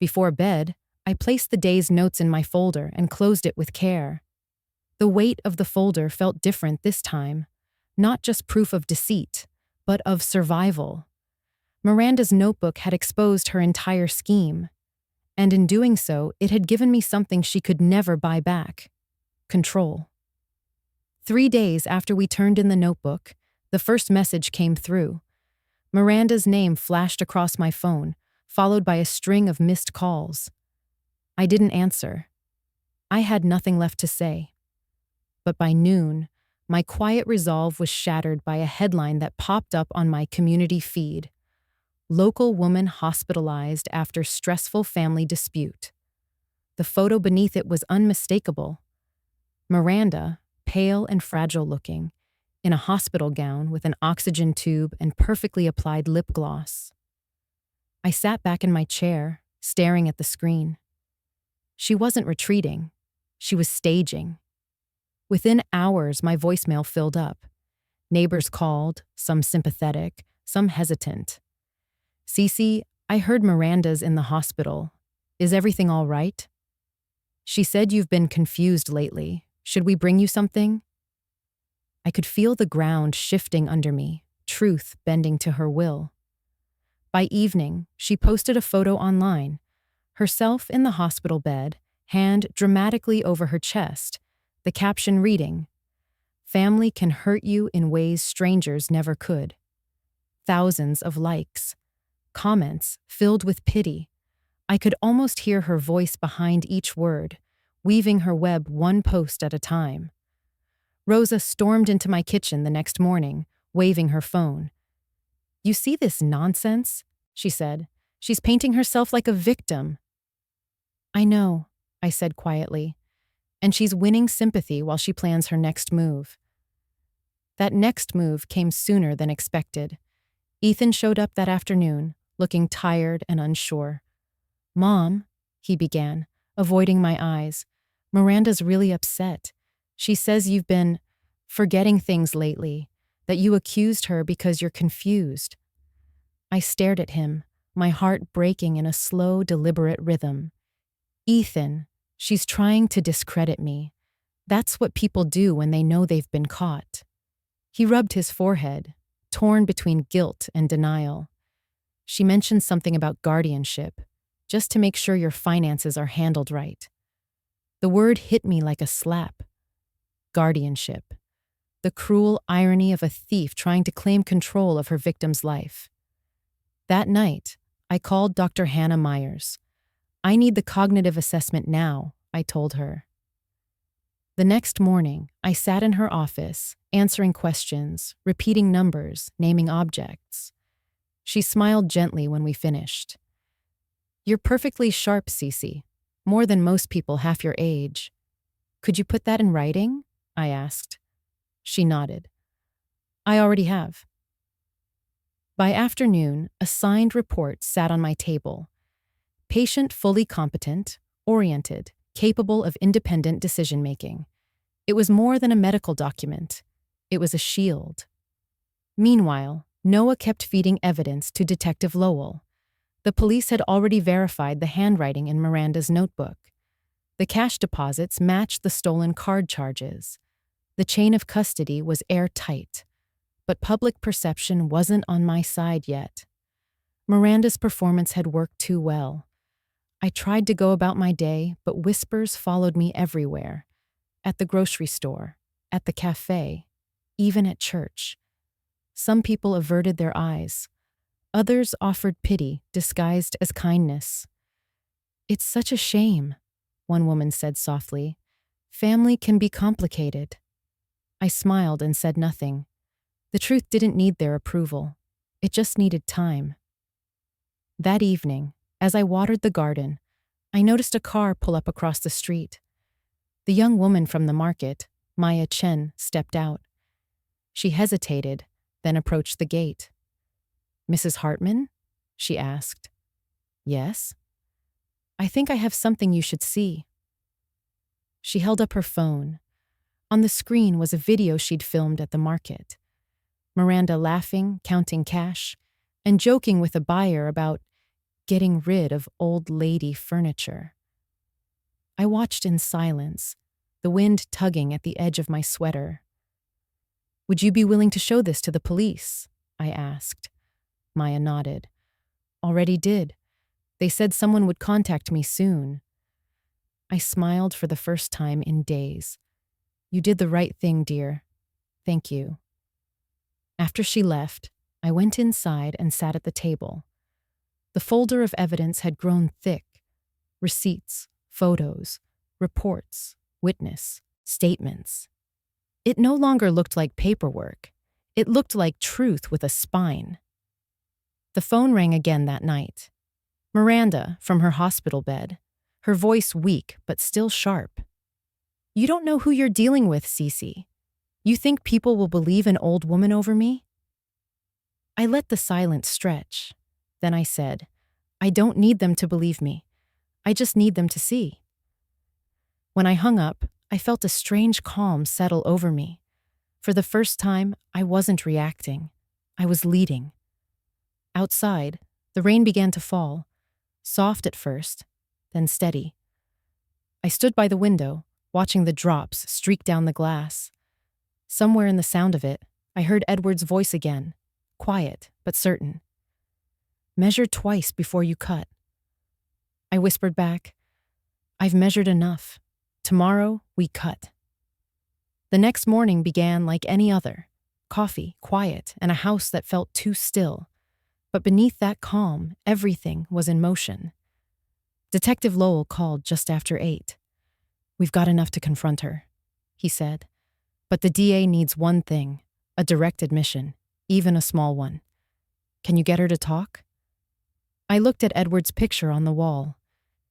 Before bed, I placed the day's notes in my folder and closed it with care. The weight of the folder felt different this time, not just proof of deceit, but of survival. Miranda's notebook had exposed her entire scheme, and in doing so, it had given me something she could never buy back: control. 3 days after we turned in the notebook, the first message came through. Miranda's name flashed across my phone, followed by a string of missed calls. I didn't answer. I had nothing left to say. But by noon, my quiet resolve was shattered by a headline that popped up on my community feed. Local woman hospitalized after stressful family dispute. The photo beneath it was unmistakable. Miranda, pale and fragile looking, in a hospital gown with an oxygen tube and perfectly applied lip gloss. I sat back in my chair, staring at the screen. She wasn't retreating. She was staging. Within hours, my voicemail filled up. Neighbors called, some sympathetic, some hesitant. Cece, I heard Miranda's in the hospital. Is everything all right? She said you've been confused lately. Should we bring you something? I could feel the ground shifting under me, truth bending to her will. By evening, she posted a photo online, herself in the hospital bed, hand dramatically over her chest, the caption reading, "Family can hurt you in ways strangers never could." Thousands of likes. Comments filled with pity. I could almost hear her voice behind each word, weaving her web one post at a time. Rosa stormed into my kitchen the next morning, waving her phone. "You see this nonsense?" she said. "She's painting herself like a victim." "I know," I said quietly, "and she's winning sympathy while she plans her next move." That next move came sooner than expected. Ethan showed up that afternoon, looking tired and unsure. "Mom," he began, avoiding my eyes, "Miranda's really upset. She says you've been forgetting things lately, that you accused her because you're confused." I stared at him, my heart breaking in a slow, deliberate rhythm. "Ethan, she's trying to discredit me. That's what people do when they know they've been caught." He rubbed his forehead, torn between guilt and denial. "She mentioned something about guardianship, just to make sure your finances are handled right." The word hit me like a slap. Guardianship. The cruel irony of a thief trying to claim control of her victim's life. That night, I called Dr. Hannah Myers. "I need the cognitive assessment now," I told her. The next morning, I sat in her office, answering questions, repeating numbers, naming objects. She smiled gently when we finished. "You're perfectly sharp, Cece. More than most people half your age. Could you put that in writing?" I asked. She nodded. "I already have." By afternoon, a signed report sat on my table. Patient fully competent, oriented, capable of independent decision-making. It was more than a medical document. It was a shield. Meanwhile, Noah kept feeding evidence to Detective Lowell. The police had already verified the handwriting in Miranda's notebook. The cash deposits matched the stolen card charges. The chain of custody was airtight. But public perception wasn't on my side yet. Miranda's performance had worked too well. I tried to go about my day, but whispers followed me everywhere. At the grocery store, at the cafe, even at church. Some people averted their eyes. Others offered pity disguised as kindness. "It's such a shame," one woman said softly. "Family can be complicated." I smiled and said nothing. The truth didn't need their approval. It just needed time. That evening, as I watered the garden, I noticed a car pull up across the street. The young woman from the market, Maya Chen, stepped out. She hesitated, then approached the gate. "Mrs. Hartman?" she asked. "Yes." "I think I have something you should see." She held up her phone. On the screen was a video she'd filmed at the market. Miranda laughing, counting cash, and joking with a buyer about getting rid of old lady furniture. I watched in silence, the wind tugging at the edge of my sweater. "Would you be willing to show this to the police?" I asked. Maya nodded. "Already did. They said someone would contact me soon." I smiled for the first time in days. "You did the right thing, dear. Thank you." After she left, I went inside and sat at the table. The folder of evidence had grown thick. Receipts, photos, reports, witness, statements. It no longer looked like paperwork. It looked like truth with a spine. The phone rang again that night. Miranda, from her hospital bed, her voice weak but still sharp. "You don't know who you're dealing with, Cece. You think people will believe an old woman over me?" I let the silence stretch. Then I said, "I don't need them to believe me. I just need them to see." When I hung up, I felt a strange calm settle over me. For the first time, I wasn't reacting. I was leading. Outside, the rain began to fall, soft at first, then steady. I stood by the window, watching the drops streak down the glass. Somewhere in the sound of it, I heard Edward's voice again, quiet but certain. "Measure twice before you cut." I whispered back, "I've measured enough. Tomorrow, we cut." The next morning began like any other. Coffee, quiet, and a house that felt too still. But beneath that calm, everything was in motion. Detective Lowell called just after 8. "We've got enough to confront her," he said. "But the DA needs one thing, a direct admission, even a small one. Can you get her to talk?" I looked at Edward's picture on the wall.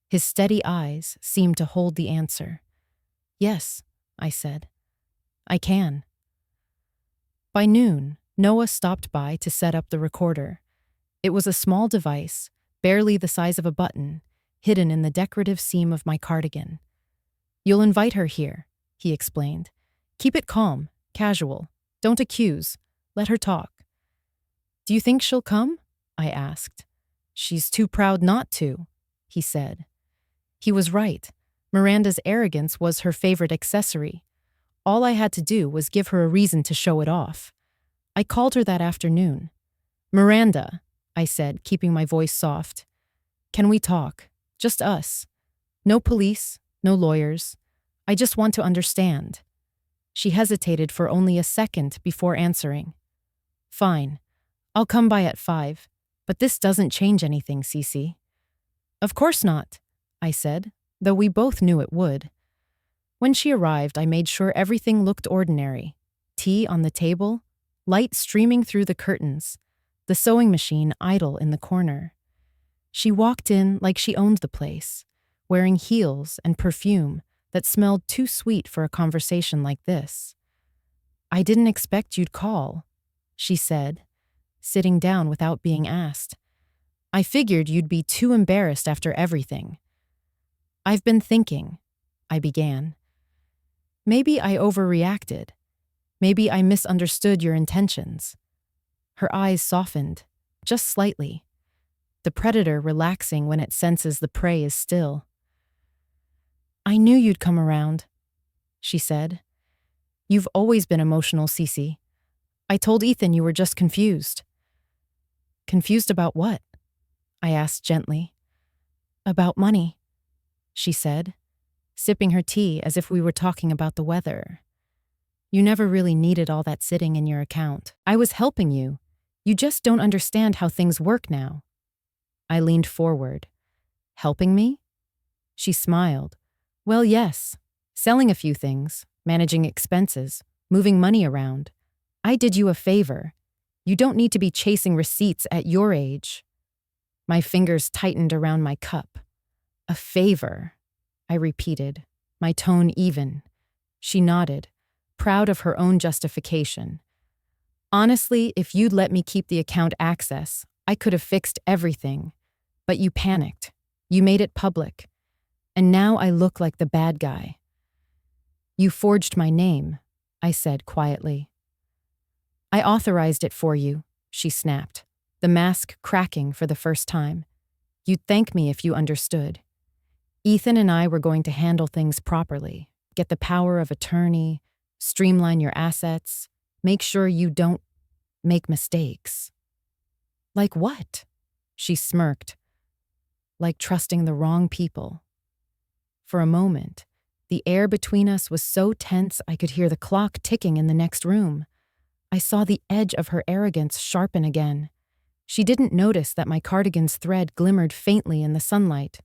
His steady eyes seemed to hold the answer. "Yes," I said. "I can." By noon, Noah stopped by to set up the recorder. It was a small device, barely the size of a button, hidden in the decorative seam of my cardigan. "You'll invite her here," he explained. "Keep it calm, casual. Don't accuse. Let her talk." "Do you think she'll come?" I asked. "She's too proud not to," he said. He was right. Miranda's arrogance was her favorite accessory. All I had to do was give her a reason to show it off. I called her that afternoon. "Miranda," I said, keeping my voice soft. "Can we talk? Just us. No police, no lawyers. I just want to understand." She hesitated for only a second before answering. "Fine. I'll come by at 5, but this doesn't change anything, Cece." "Of course not," I said, though we both knew it would. When she arrived, I made sure everything looked ordinary. Tea on the table, light streaming through the curtains, the sewing machine idle in the corner. She walked in like she owned the place, wearing heels and perfume that smelled too sweet for a conversation like this. "I didn't expect you'd call," she said, sitting down without being asked. "I figured you'd be too embarrassed after everything." "I've been thinking," I began. "Maybe I overreacted. Maybe I misunderstood your intentions." Her eyes softened, just slightly. The predator relaxing when it senses the prey is still. "I knew you'd come around," she said. "You've always been emotional, Cece. I told Ethan you were just confused." "Confused about what?" I asked gently. "About money," she said, sipping her tea as if we were talking about the weather. "You never really needed all that sitting in your account. I was helping you. You just don't understand how things work now." I leaned forward. "Helping me?" She smiled. "Well, yes. Selling a few things, managing expenses, moving money around. I did you a favor. You don't need to be chasing receipts at your age." My fingers tightened around my cup. "A favor," I repeated, my tone even. She nodded, proud of her own justification. "Honestly, if you'd let me keep the account access, I could have fixed everything. But you panicked. You made it public. And now I look like the bad guy." "You forged my name," I said quietly. "I authorized it for you," she snapped, the mask cracking for the first time. "You'd thank me if you understood. Ethan and I were going to handle things properly, get the power of attorney, streamline your assets, make sure you don't make mistakes." "Like what?" She smirked. "Like trusting the wrong people." For a moment, the air between us was so tense I could hear the clock ticking in the next room. I saw the edge of her arrogance sharpen again. She didn't notice that my cardigan's thread glimmered faintly in the sunlight,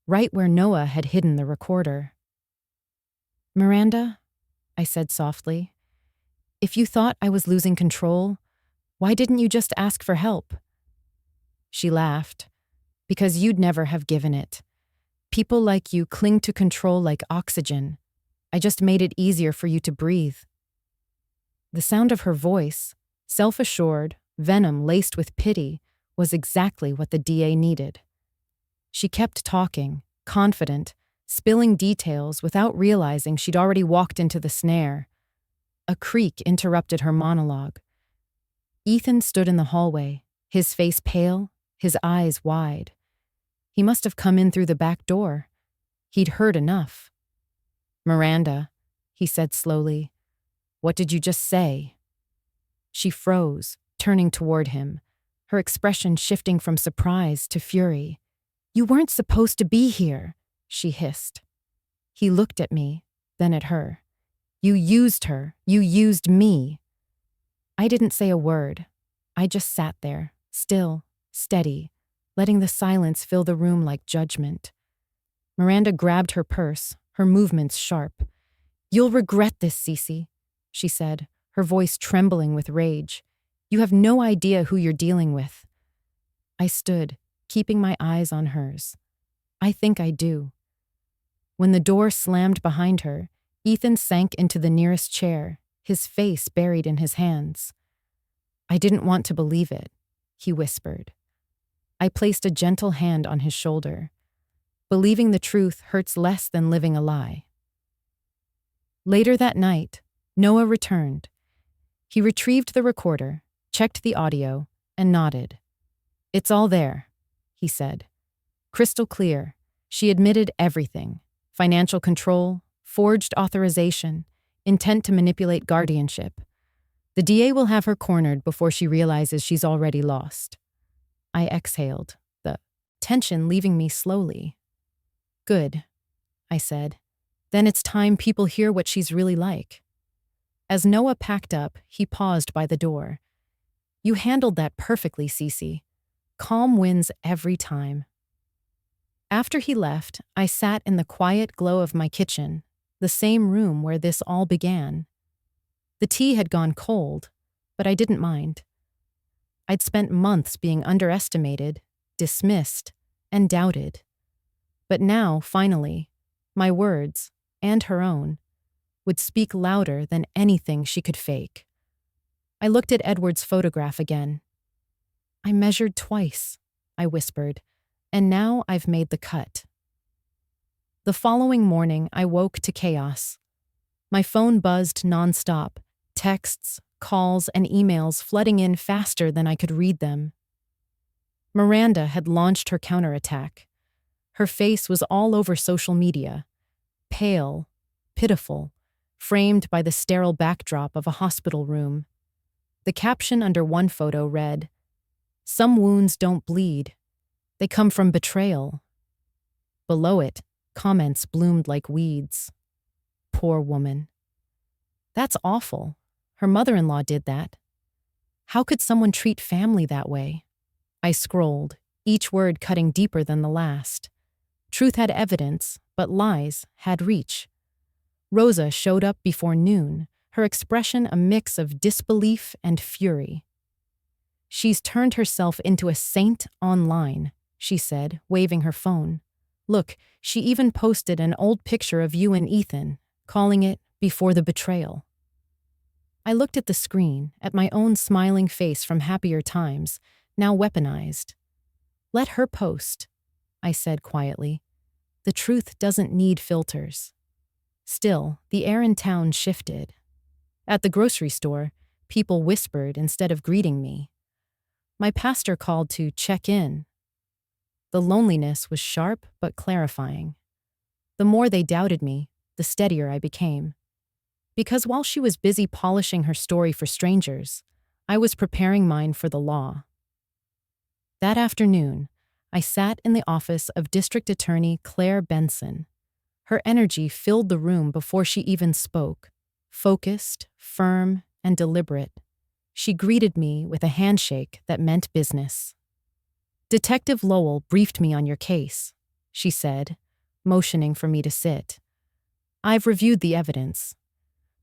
right where Noah had hidden the recorder. "Miranda," I said softly, "if you thought I was losing control, why didn't you just ask for help?" She laughed. "Because you'd never have given it. People like you cling to control like oxygen. I just made it easier for you to breathe." The sound of her voice, self-assured, venom laced with pity, was exactly what the DA needed. She kept talking, confident, spilling details without realizing she'd already walked into the snare. A creak interrupted her monologue. Ethan stood in the hallway, his face pale, his eyes wide. He must have come in through the back door. He'd heard enough. "Miranda," he said slowly, "what did you just say?" She froze, turning toward him, her expression shifting from surprise to fury. "You weren't supposed to be here," she hissed. He looked at me, then at her. "You used her. You used me." I didn't say a word. I just sat there, still, steady, letting the silence fill the room like judgment. Miranda grabbed her purse, her movements sharp. "You'll regret this, Cece," she said, her voice trembling with rage. "You have no idea who you're dealing with." I stood, keeping my eyes on hers. "I think I do." When the door slammed behind her, Ethan sank into the nearest chair, his face buried in his hands. "I didn't want to believe it," he whispered. I placed a gentle hand on his shoulder. Believing the truth hurts less than living a lie. Later that night, Noah returned. He retrieved the recorder, checked the audio, and nodded. "It's all there," he said. "Crystal clear. She admitted everything. Financial control, forged authorization, intent to manipulate guardianship. The DA will have her cornered before she realizes she's already lost." I exhaled, the tension leaving me slowly. "Good," I said. "Then it's time people hear what she's really like." As Noah packed up, he paused by the door. "You handled that perfectly, Cece. Calm wins every time." After he left, I sat in the quiet glow of my kitchen, the same room where this all began. The tea had gone cold, but I didn't mind. I'd spent months being underestimated, dismissed, and doubted. But now, finally, my words, and her own, would speak louder than anything she could fake. I looked at Edward's photograph again. "I measured twice," I whispered, "and now I've made the cut." The following morning, I woke to chaos. My phone buzzed nonstop, texts, calls, and emails flooding in faster than I could read them. Miranda had launched her counterattack. Her face was all over social media, pale, pitiful, framed by the sterile backdrop of a hospital room. The caption under one photo read, "Some wounds don't bleed. They come from betrayal." Below it, comments bloomed like weeds. "Poor woman. That's awful. Her mother-in-law did that. How could someone treat family that way?" I scrolled, each word cutting deeper than the last. Truth had evidence, but lies had reach. Rosa showed up before noon, her expression a mix of disbelief and fury. "She's turned herself into a saint online," she said, waving her phone. "Look, she even posted an old picture of you and Ethan, calling it Before the Betrayal." I looked at the screen, at my own smiling face from happier times, now weaponized. "Let her post," I said quietly. "The truth doesn't need filters." Still, the air in town shifted. At the grocery store, people whispered instead of greeting me. My pastor called to check in. The loneliness was sharp but clarifying. The more they doubted me, the steadier I became. Because while she was busy polishing her story for strangers, I was preparing mine for the law. That afternoon, I sat in the office of District Attorney Claire Benson. Her energy filled the room before she even spoke, focused, firm, and deliberate. She greeted me with a handshake that meant business. "Detective Lowell briefed me on your case," she said, motioning for me to sit. "I've reviewed the evidence.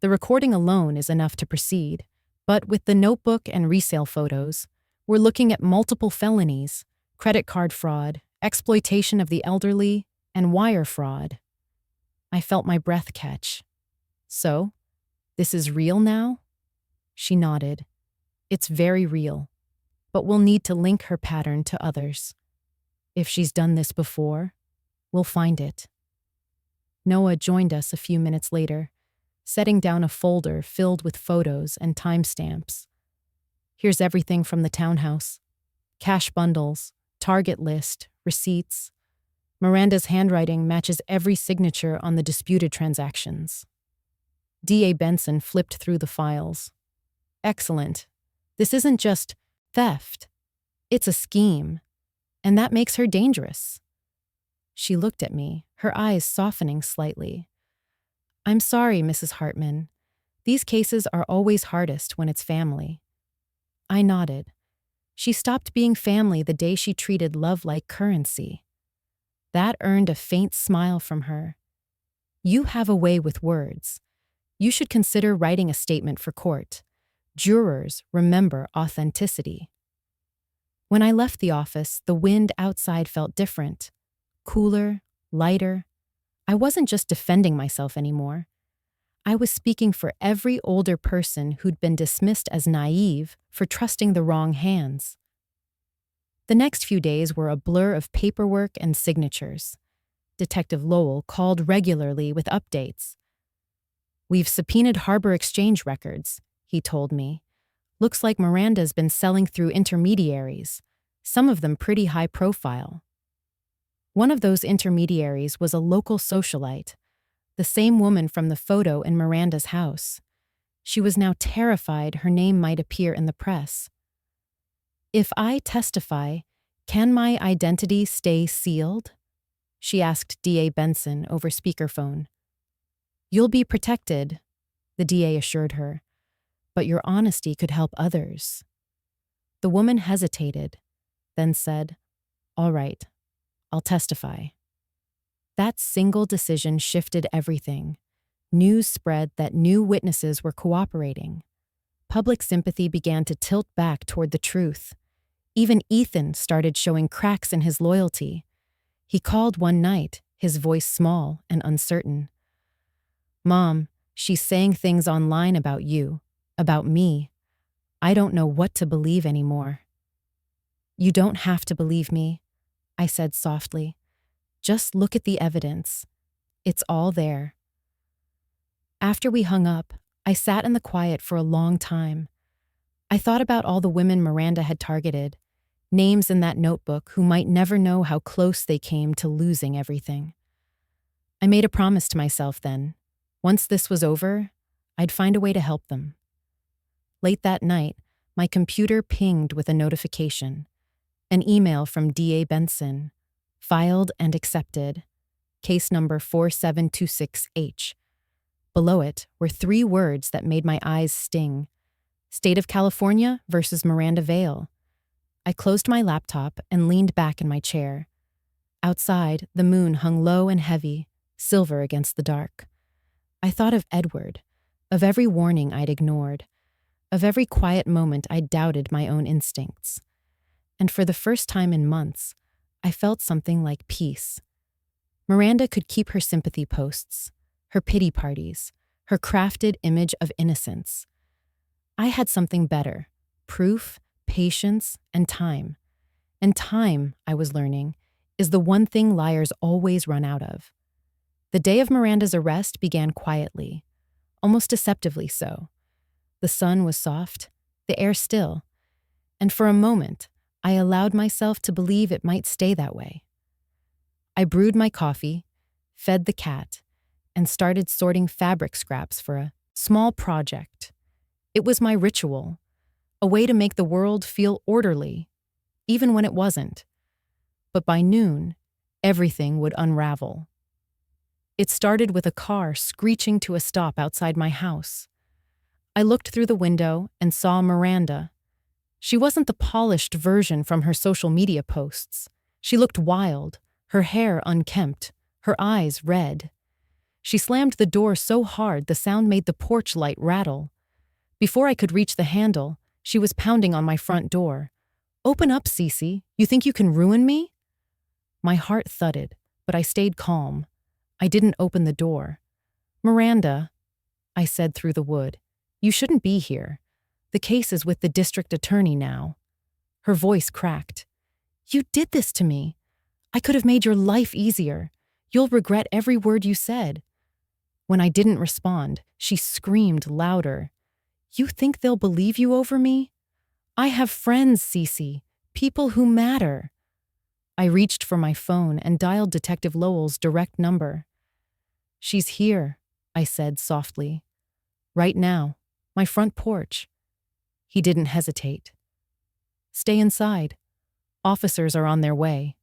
The recording alone is enough to proceed, but with the notebook and resale photos, we're looking at multiple felonies, credit card fraud, exploitation of the elderly, and wire fraud." I felt my breath catch. "So, this is real now?" She nodded. "It's very real, but we'll need to link her pattern to others. If she's done this before, we'll find it." Noah joined us a few minutes later, setting down a folder filled with photos and timestamps. "Here's everything from the townhouse. Cash bundles, target list, receipts. Miranda's handwriting matches every signature on the disputed transactions." DA Benson flipped through the files. "Excellent. This isn't just theft. It's a scheme. And that makes her dangerous." She looked at me, her eyes softening slightly. "I'm sorry, Mrs. Hartman. These cases are always hardest when it's family." I nodded. She stopped being family the day she treated love like currency. That earned a faint smile from her. You have a way with words. You should consider writing a statement for court. Jurors remember authenticity. When I left the office, the wind outside felt different. Cooler, lighter. I wasn't just defending myself anymore. I was speaking for every older person who'd been dismissed as naive for trusting the wrong hands. The next few days were a blur of paperwork and signatures. Detective Lowell called regularly with updates. "We've subpoenaed Harbor Exchange records," he told me. "Looks like Miranda's been selling through intermediaries, some of them pretty high profile." One of those intermediaries was a local socialite, the same woman from the photo in Miranda's house. She was now terrified her name might appear in the press. "If I testify, can my identity stay sealed?" she asked DA Benson over speakerphone. "You'll be protected," the DA assured her, "but your honesty could help others." The woman hesitated, then said, "All right, I'll testify." That single decision shifted everything. News spread that new witnesses were cooperating. Public sympathy began to tilt back toward the truth. Even Ethan started showing cracks in his loyalty. He called one night, his voice small and uncertain. "Mom, she's saying things online about you, about me. I don't know what to believe anymore." "You don't have to believe me," I said softly. "Just look at the evidence. It's all there." After we hung up, I sat in the quiet for a long time. I thought about all the women Miranda had targeted, names in that notebook who might never know how close they came to losing everything. I made a promise to myself then. Once this was over, I'd find a way to help them. Late that night, my computer pinged with a notification. An email from DA Benson. Filed and accepted. Case number 4726H. Below it were 3 words that made my eyes sting. State of California versus Miranda Vale. I closed my laptop and leaned back in my chair. Outside, the moon hung low and heavy, silver against the dark. I thought of Edward, of every warning I'd ignored, of every quiet moment I'd doubted my own instincts. And for the first time in months, I felt something like peace. Miranda could keep her sympathy posts, her pity parties, her crafted image of innocence. I had something better: proof, patience, and time. And time, I was learning, is the one thing liars always run out of. The day of Miranda's arrest began quietly, almost deceptively so. The sun was soft, the air still, and for a moment, I allowed myself to believe it might stay that way. I brewed my coffee, fed the cat, and started sorting fabric scraps for a small project. It was my ritual, a way to make the world feel orderly, even when it wasn't. But by noon, everything would unravel. It started with a car screeching to a stop outside my house. I looked through the window and saw Miranda. She wasn't the polished version from her social media posts. She looked wild, her hair unkempt, her eyes red. She slammed the door so hard the sound made the porch light rattle. Before I could reach the handle, she was pounding on my front door. "Open up, Cece. You think you can ruin me?" My heart thudded, but I stayed calm. I didn't open the door. "Miranda," I said through the wood, "you shouldn't be here. The case is with the district attorney now." Her voice cracked. "You did this to me. I could have made your life easier. You'll regret every word you said." When I didn't respond, she screamed louder. "You think they'll believe you over me? I have friends, Cece, people who matter." I reached for my phone and dialed Detective Lowell's direct number. "She's here," I said softly. "Right now, my front porch." He didn't hesitate. "Stay inside. Officers are on their way."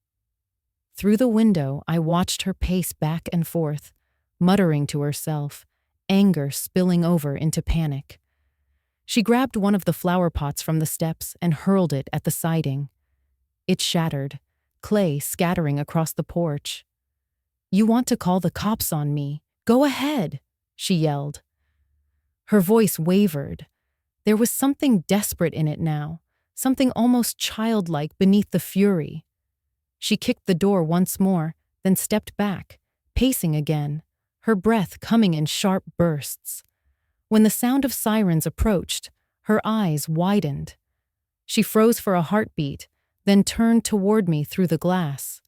Through the window, I watched her pace back and forth, muttering to herself, anger spilling over into panic. She grabbed one of the flower pots from the steps and hurled it at the siding. It shattered, clay scattering across the porch. "You want to call the cops on me? Go ahead," she yelled. Her voice wavered. There was something desperate in it now, something almost childlike beneath the fury. She kicked the door once more, then stepped back, pacing again, her breath coming in sharp bursts. When the sound of sirens approached, her eyes widened. She froze for a heartbeat, then turned toward me through the glass.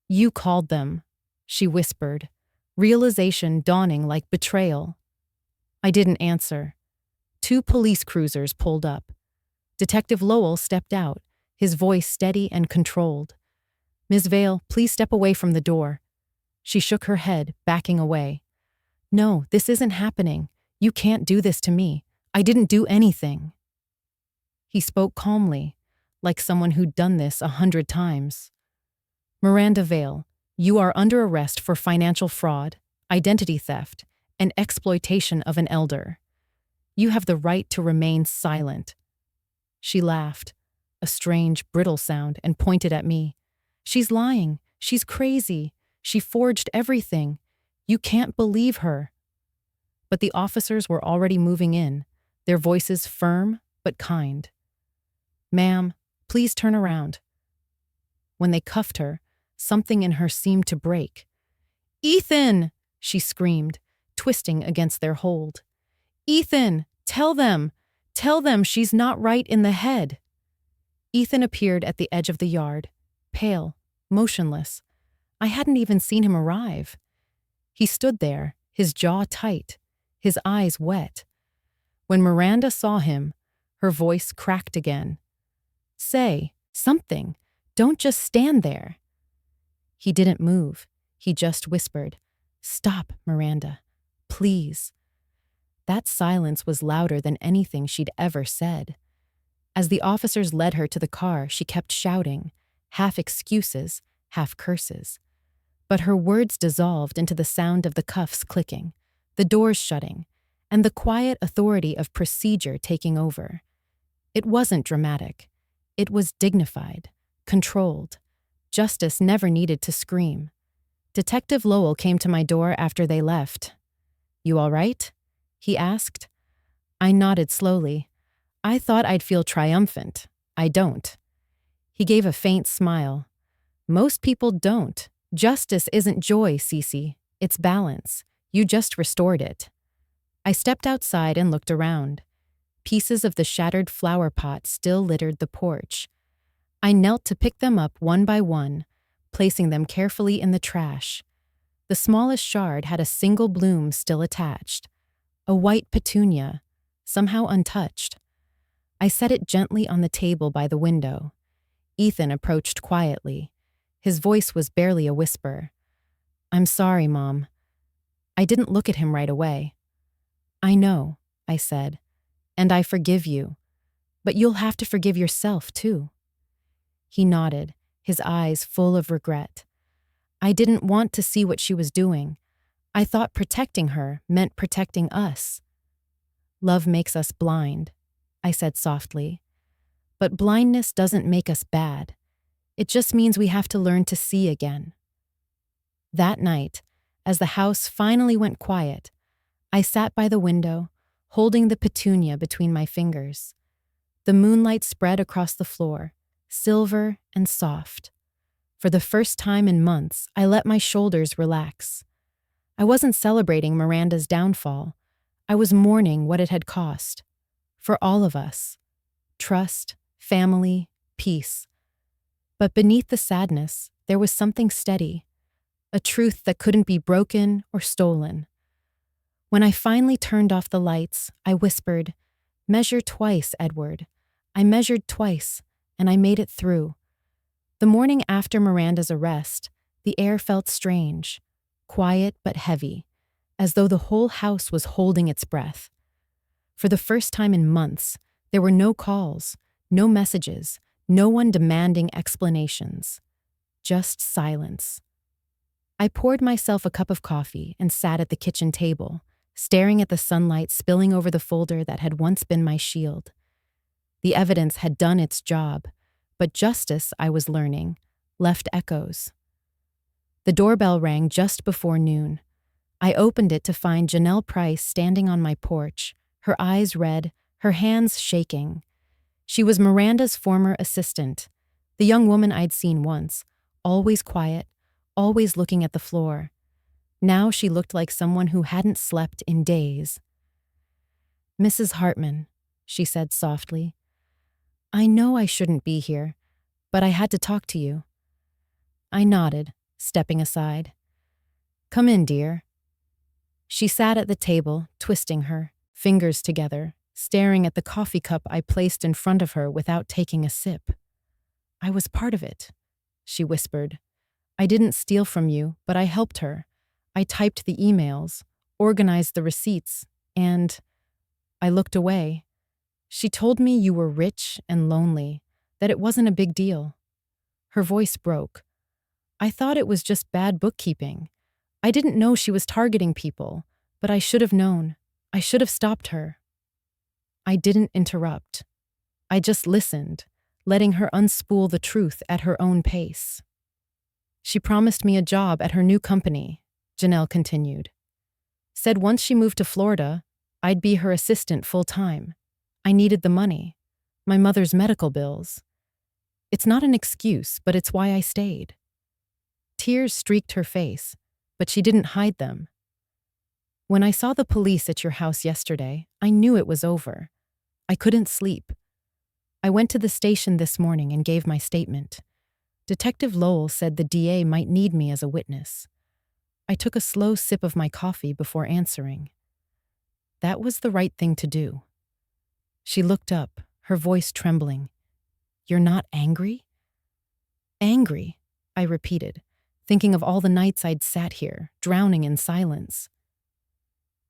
"You called them," she whispered, realization dawning like betrayal. I didn't answer. 2 police cruisers pulled up. Detective Lowell stepped out, his voice steady and controlled. "Ms. Vale, please step away from the door." She shook her head, backing away. "No, this isn't happening. You can't do this to me. I didn't do anything." He spoke calmly, like someone who'd done this 100 times. "Miranda Vale, you are under arrest for financial fraud, identity theft, and exploitation of an elder. You have the right to remain silent." She laughed, a strange, brittle sound, and pointed at me. "She's lying. She's crazy. She forged everything. You can't believe her." But the officers were already moving in, their voices firm but kind. "Ma'am, please turn around." When they cuffed her, something in her seemed to break. "Ethan!" she screamed, twisting against their hold. "Ethan, tell them she's not right in the head." Ethan appeared at the edge of the yard, pale, motionless. I hadn't even seen him arrive. He stood there, his jaw tight, his eyes wet. When Miranda saw him, her voice cracked again. "Say something. Don't just stand there." He didn't move. He just whispered, "Stop, Miranda. Please." That silence was louder than anything she'd ever said. As the officers led her to the car, she kept shouting, half excuses, half curses. But her words dissolved into the sound of the cuffs clicking, the doors shutting, and the quiet authority of procedure taking over. It wasn't dramatic. It was dignified, controlled. Justice never needed to scream. Detective Lowell came to my door after they left. "You all right?" he asked. I nodded slowly. I thought I'd feel triumphant. I don't. He gave a faint smile. "Most people don't. Justice isn't joy, Cece. It's balance. You just restored it." I stepped outside and looked around. Pieces of the shattered flower pot still littered the porch. I knelt to pick them up one by one, placing them carefully in the trash. The smallest shard had a single bloom still attached, a white petunia, somehow untouched. I set it gently on the table by the window. Ethan approached quietly. His voice was barely a whisper. "I'm sorry, Mom." I didn't look at him right away. "I know," I said, "and I forgive you. But you'll have to forgive yourself, too." He nodded, his eyes full of regret. I didn't want to see what she was doing. I thought protecting her meant protecting us. "Love makes us blind," I said softly. "But blindness doesn't make us bad. It just means we have to learn to see again." That night, as the house finally went quiet, I sat by the window, holding the petunia between my fingers. The moonlight spread across the floor, silver and soft. For the first time in months, I let my shoulders relax. I wasn't celebrating Miranda's downfall. I was mourning what it had cost. For all of us. Trust, family, peace. But beneath the sadness, there was something steady. A truth that couldn't be broken or stolen. When I finally turned off the lights, I whispered, "Measure twice, Edward." I measured twice, and I made it through. The morning after Miranda's arrest, the air felt strange, quiet but heavy, as though the whole house was holding its breath. For the first time in months, there were no calls, no messages, no one demanding explanations. Just silence. I poured myself a cup of coffee and sat at the kitchen table, staring at the sunlight spilling over the folder that had once been my shield. The evidence had done its job, but justice, I was learning, left echoes. The doorbell rang just before noon. I opened it to find Janelle Price standing on my porch, her eyes red, her hands shaking. She was Miranda's former assistant, the young woman I'd seen once, always quiet, always looking at the floor. Now she looked like someone who hadn't slept in days. "Mrs. Hartman," she said softly, "I know I shouldn't be here, but I had to talk to you." I nodded, stepping aside. "Come in, dear." She sat at the table, twisting her fingers together, staring at the coffee cup I placed in front of her without taking a sip. "I was part of it," she whispered. "I didn't steal from you, but I helped her. I typed the emails, organized the receipts, and—" I looked away. "She told me you were rich and lonely, that it wasn't a big deal." Her voice broke. "I thought it was just bad bookkeeping. I didn't know she was targeting people, but I should have known. I should have stopped her." I didn't interrupt. I just listened, letting her unspool the truth at her own pace. "She promised me a job at her new company," Janelle continued. "Said once she moved to Florida, I'd be her assistant full-time. I needed the money. My mother's medical bills. It's not an excuse, but it's why I stayed." Tears streaked her face, but she didn't hide them. "When I saw the police at your house yesterday, I knew it was over. I couldn't sleep. I went to the station this morning and gave my statement. Detective Lowell said the DA might need me as a witness. I took a slow sip of my coffee before answering. That was the right thing to do." She looked up, her voice trembling. "You're not angry?" "Angry," I repeated, thinking of all the nights I'd sat here, drowning in silence.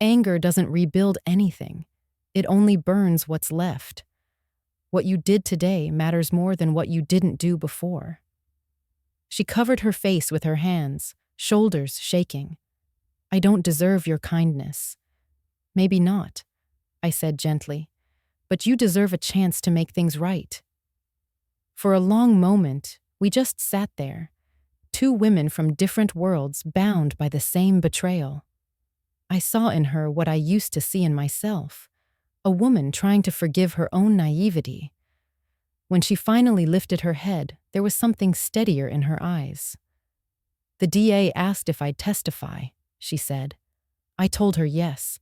"Anger doesn't rebuild anything. It only burns what's left. What you did today matters more than what you didn't do before." She covered her face with her hands, shoulders shaking. "I don't deserve your kindness." "Maybe not," I said gently, "but you deserve a chance to make things right." For a long moment, we just sat there, two women from different worlds bound by the same betrayal. I saw in her what I used to see in myself, a woman trying to forgive her own naivety. When she finally lifted her head, there was something steadier in her eyes. "The DA asked if I'd testify," she said. I told her yes.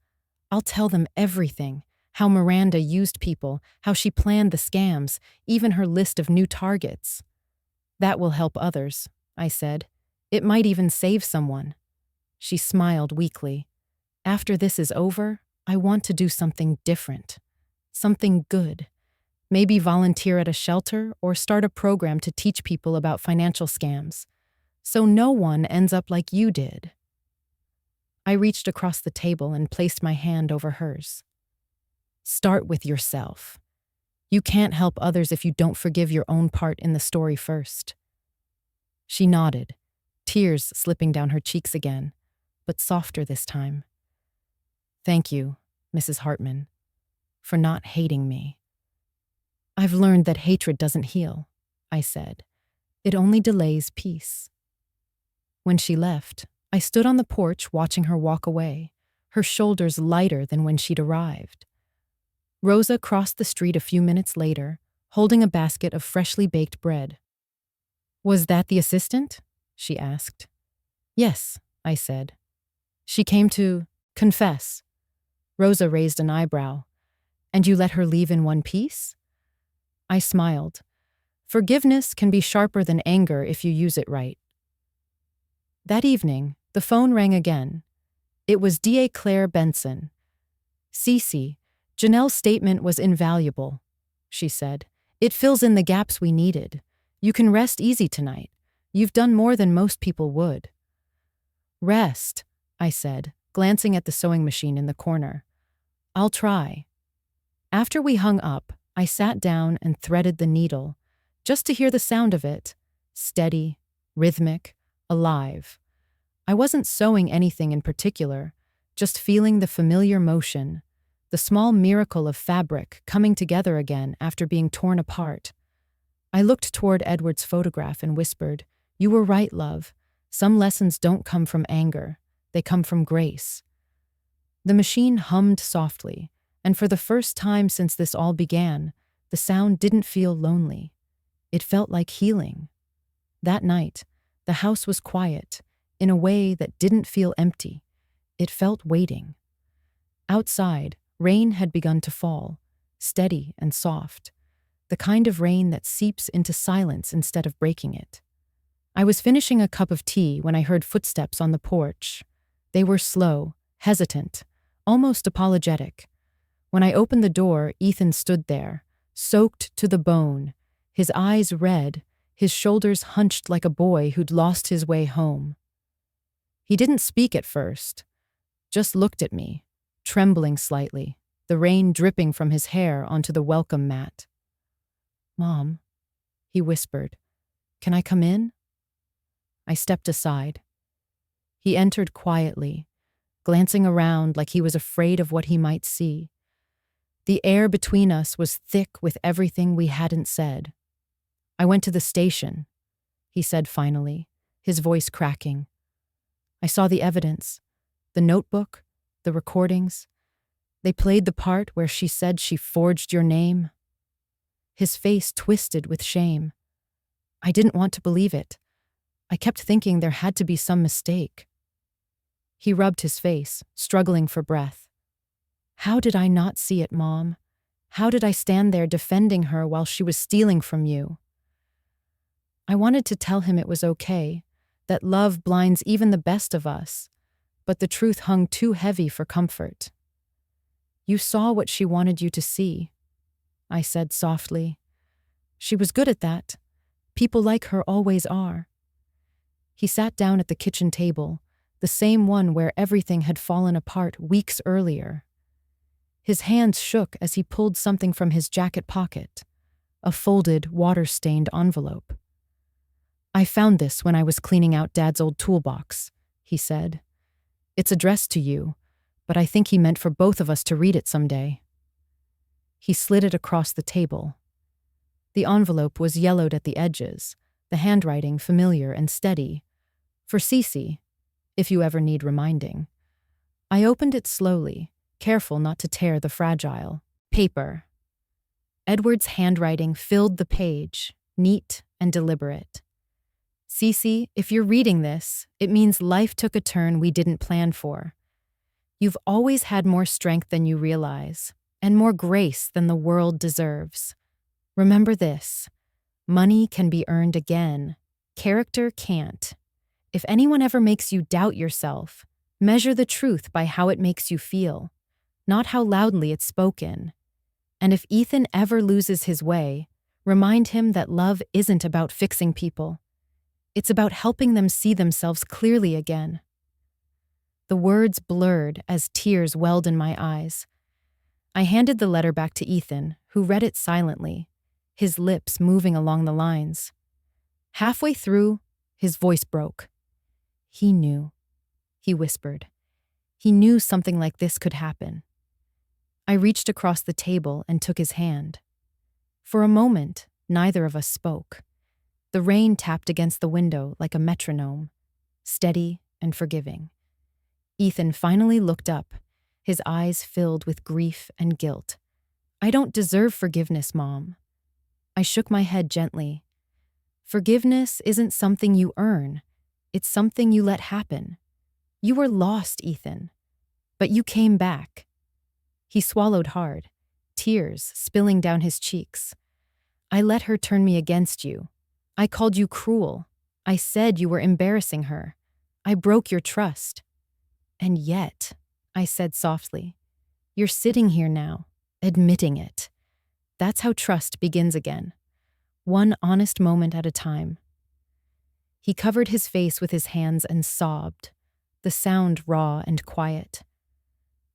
"I'll tell them everything, how Miranda used people, how she planned the scams, even her list of new targets." "That will help others," I said. "It might even save someone." She smiled weakly. "After this is over, I want to do something different. Something good. Maybe volunteer at a shelter or start a program to teach people about financial scams, so no one ends up like you did." I reached across the table and placed my hand over hers. "Start with yourself. You can't help others if you don't forgive your own part in the story first." She nodded, tears slipping down her cheeks again, but softer this time. "Thank you, Mrs. Hartman, for not hating me." "I've learned that hatred doesn't heal," I said. "It only delays peace." When she left, I stood on the porch watching her walk away, her shoulders lighter than when she'd arrived. Rosa crossed the street a few minutes later, holding a basket of freshly baked bread. "Was that the assistant?" she asked. "Yes," I said. "She came to confess." Rosa raised an eyebrow. "And you let her leave in one piece?" I smiled. "Forgiveness can be sharper than anger if you use it right." That evening, the phone rang again. It was DA Claire Benson. "Cece, Janelle's statement was invaluable," she said. "It fills in the gaps we needed. You can rest easy tonight. You've done more than most people would." "Rest," I said, glancing at the sewing machine in the corner. "I'll try." After we hung up, I sat down and threaded the needle, just to hear the sound of it, steady, rhythmic, alive. I wasn't sewing anything in particular, just feeling the familiar motion, the small miracle of fabric coming together again after being torn apart. I looked toward Edward's photograph and whispered, You were right, love. Some lessons don't come from anger. They come from grace. The machine hummed softly, and for the first time since this all began, the sound didn't feel lonely. It felt like healing. That night, the house was quiet, in a way that didn't feel empty. It felt waiting. Outside, rain had begun to fall, steady and soft, the kind of rain that seeps into silence instead of breaking it. I was finishing a cup of tea when I heard footsteps on the porch. They were slow, hesitant, almost apologetic. When I opened the door, Ethan stood there, soaked to the bone, his eyes red, his shoulders hunched like a boy who'd lost his way home. He didn't speak at first, just looked at me, trembling slightly, the rain dripping from his hair onto the welcome mat. "Mom," he whispered, "can I come in?" I stepped aside. He entered quietly, glancing around like he was afraid of what he might see. The air between us was thick with everything we hadn't said. "I went to the station," he said finally, his voice cracking. "I saw the evidence, the notebook, the recordings. They played the part where she said she forged your name." His face twisted with shame. I didn't want to believe it. I kept thinking there had to be some mistake. He rubbed his face, struggling for breath. "How did I not see it, Mom? How did I stand there defending her while she was stealing from you?" I wanted to tell him it was okay, that love blinds even the best of us, but the truth hung too heavy for comfort. "You saw what she wanted you to see," I said softly. "She was good at that. People like her always are." He sat down at the kitchen table, the same one where everything had fallen apart weeks earlier. His hands shook as he pulled something from his jacket pocket, a folded, water-stained envelope. "I found this when I was cleaning out Dad's old toolbox," he said. "It's addressed to you, but I think he meant for both of us to read it someday." He slid it across the table. The envelope was yellowed at the edges, the handwriting familiar and steady. "For Cece, if you ever need reminding." I opened it slowly, careful not to tear the fragile paper. Edward's handwriting filled the page, neat and deliberate. "Cece, if you're reading this, it means life took a turn we didn't plan for. You've always had more strength than you realize, and more grace than the world deserves. Remember this: money can be earned again. Character can't. If anyone ever makes you doubt yourself, measure the truth by how it makes you feel, not how loudly it's spoken. And if Ethan ever loses his way, remind him that love isn't about fixing people. It's about helping them see themselves clearly again." The words blurred as tears welled in my eyes. I handed the letter back to Ethan, who read it silently, his lips moving along the lines. Halfway through, his voice broke. "He knew," he whispered. "He knew something like this could happen." I reached across the table and took his hand. For a moment, neither of us spoke. The rain tapped against the window like a metronome, steady and forgiving. Ethan finally looked up, his eyes filled with grief and guilt. "I don't deserve forgiveness, Mom." I shook my head gently. "Forgiveness isn't something you earn. It's something you let happen. You were lost, Ethan, but you came back." He swallowed hard, tears spilling down his cheeks. "I let her turn me against you. I called you cruel. I said you were embarrassing her. I broke your trust. And yet," I said softly, "you're sitting here now, admitting it. That's how trust begins again. One honest moment at a time." He covered his face with his hands and sobbed, the sound raw and quiet.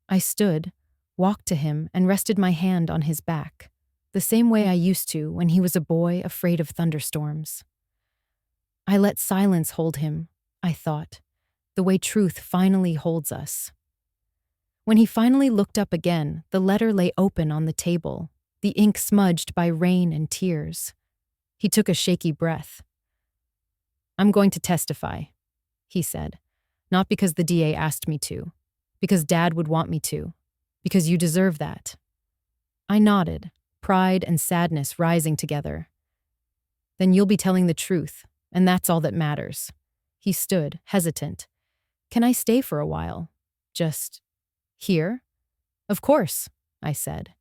I stood, walked to him, and rested my hand on his back, the same way I used to when he was a boy afraid of thunderstorms. I let silence hold him, I thought, the way truth finally holds us. When he finally looked up again, the letter lay open on the table, the ink smudged by rain and tears. He took a shaky breath. I'm going to testify, he said. Not because the DA asked me to, because Dad would want me to, because you deserve that. I nodded, pride and sadness rising together. Then you'll be telling the truth, and that's all that matters. He stood, hesitant. Can I stay for a while? Just here? Of course, I said.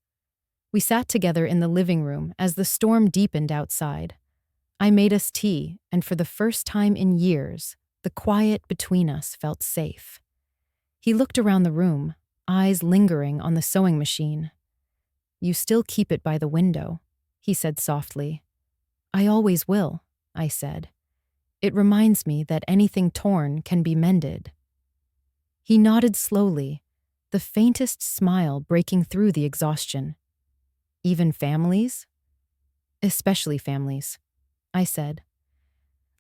We sat together in the living room as the storm deepened outside. I made us tea, and for the first time in years, the quiet between us felt safe. He looked around the room, eyes lingering on the sewing machine. You still keep it by the window, he said softly. I always will, I said. It reminds me that anything torn can be mended. He nodded slowly, the faintest smile breaking through the exhaustion. Even families? Especially families, I said.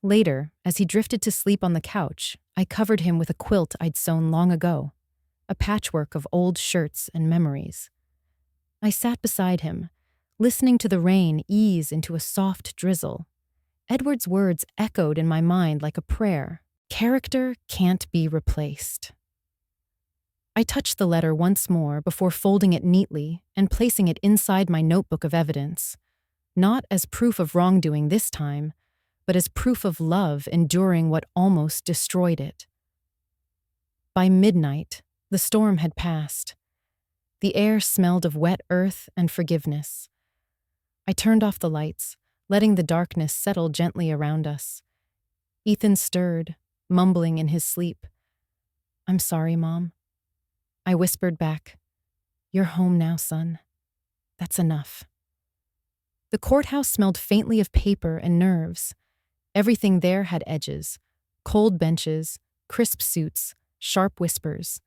Later, as he drifted to sleep on the couch, I covered him with a quilt I'd sewn long ago, a patchwork of old shirts and memories. I sat beside him, listening to the rain ease into a soft drizzle. Edward's words echoed in my mind like a prayer. Character can't be replaced. I touched the letter once more before folding it neatly and placing it inside my notebook of evidence, not as proof of wrongdoing this time, but as proof of love enduring what almost destroyed it. By midnight, the storm had passed. The air smelled of wet earth and forgiveness. I turned off the lights, letting the darkness settle gently around us. Ethan stirred, mumbling in his sleep. I'm sorry, Mom. I whispered back, You're home now, son. That's enough. The courthouse smelled faintly of paper and nerves. Everything there had edges, cold benches, crisp suits, sharp whispers.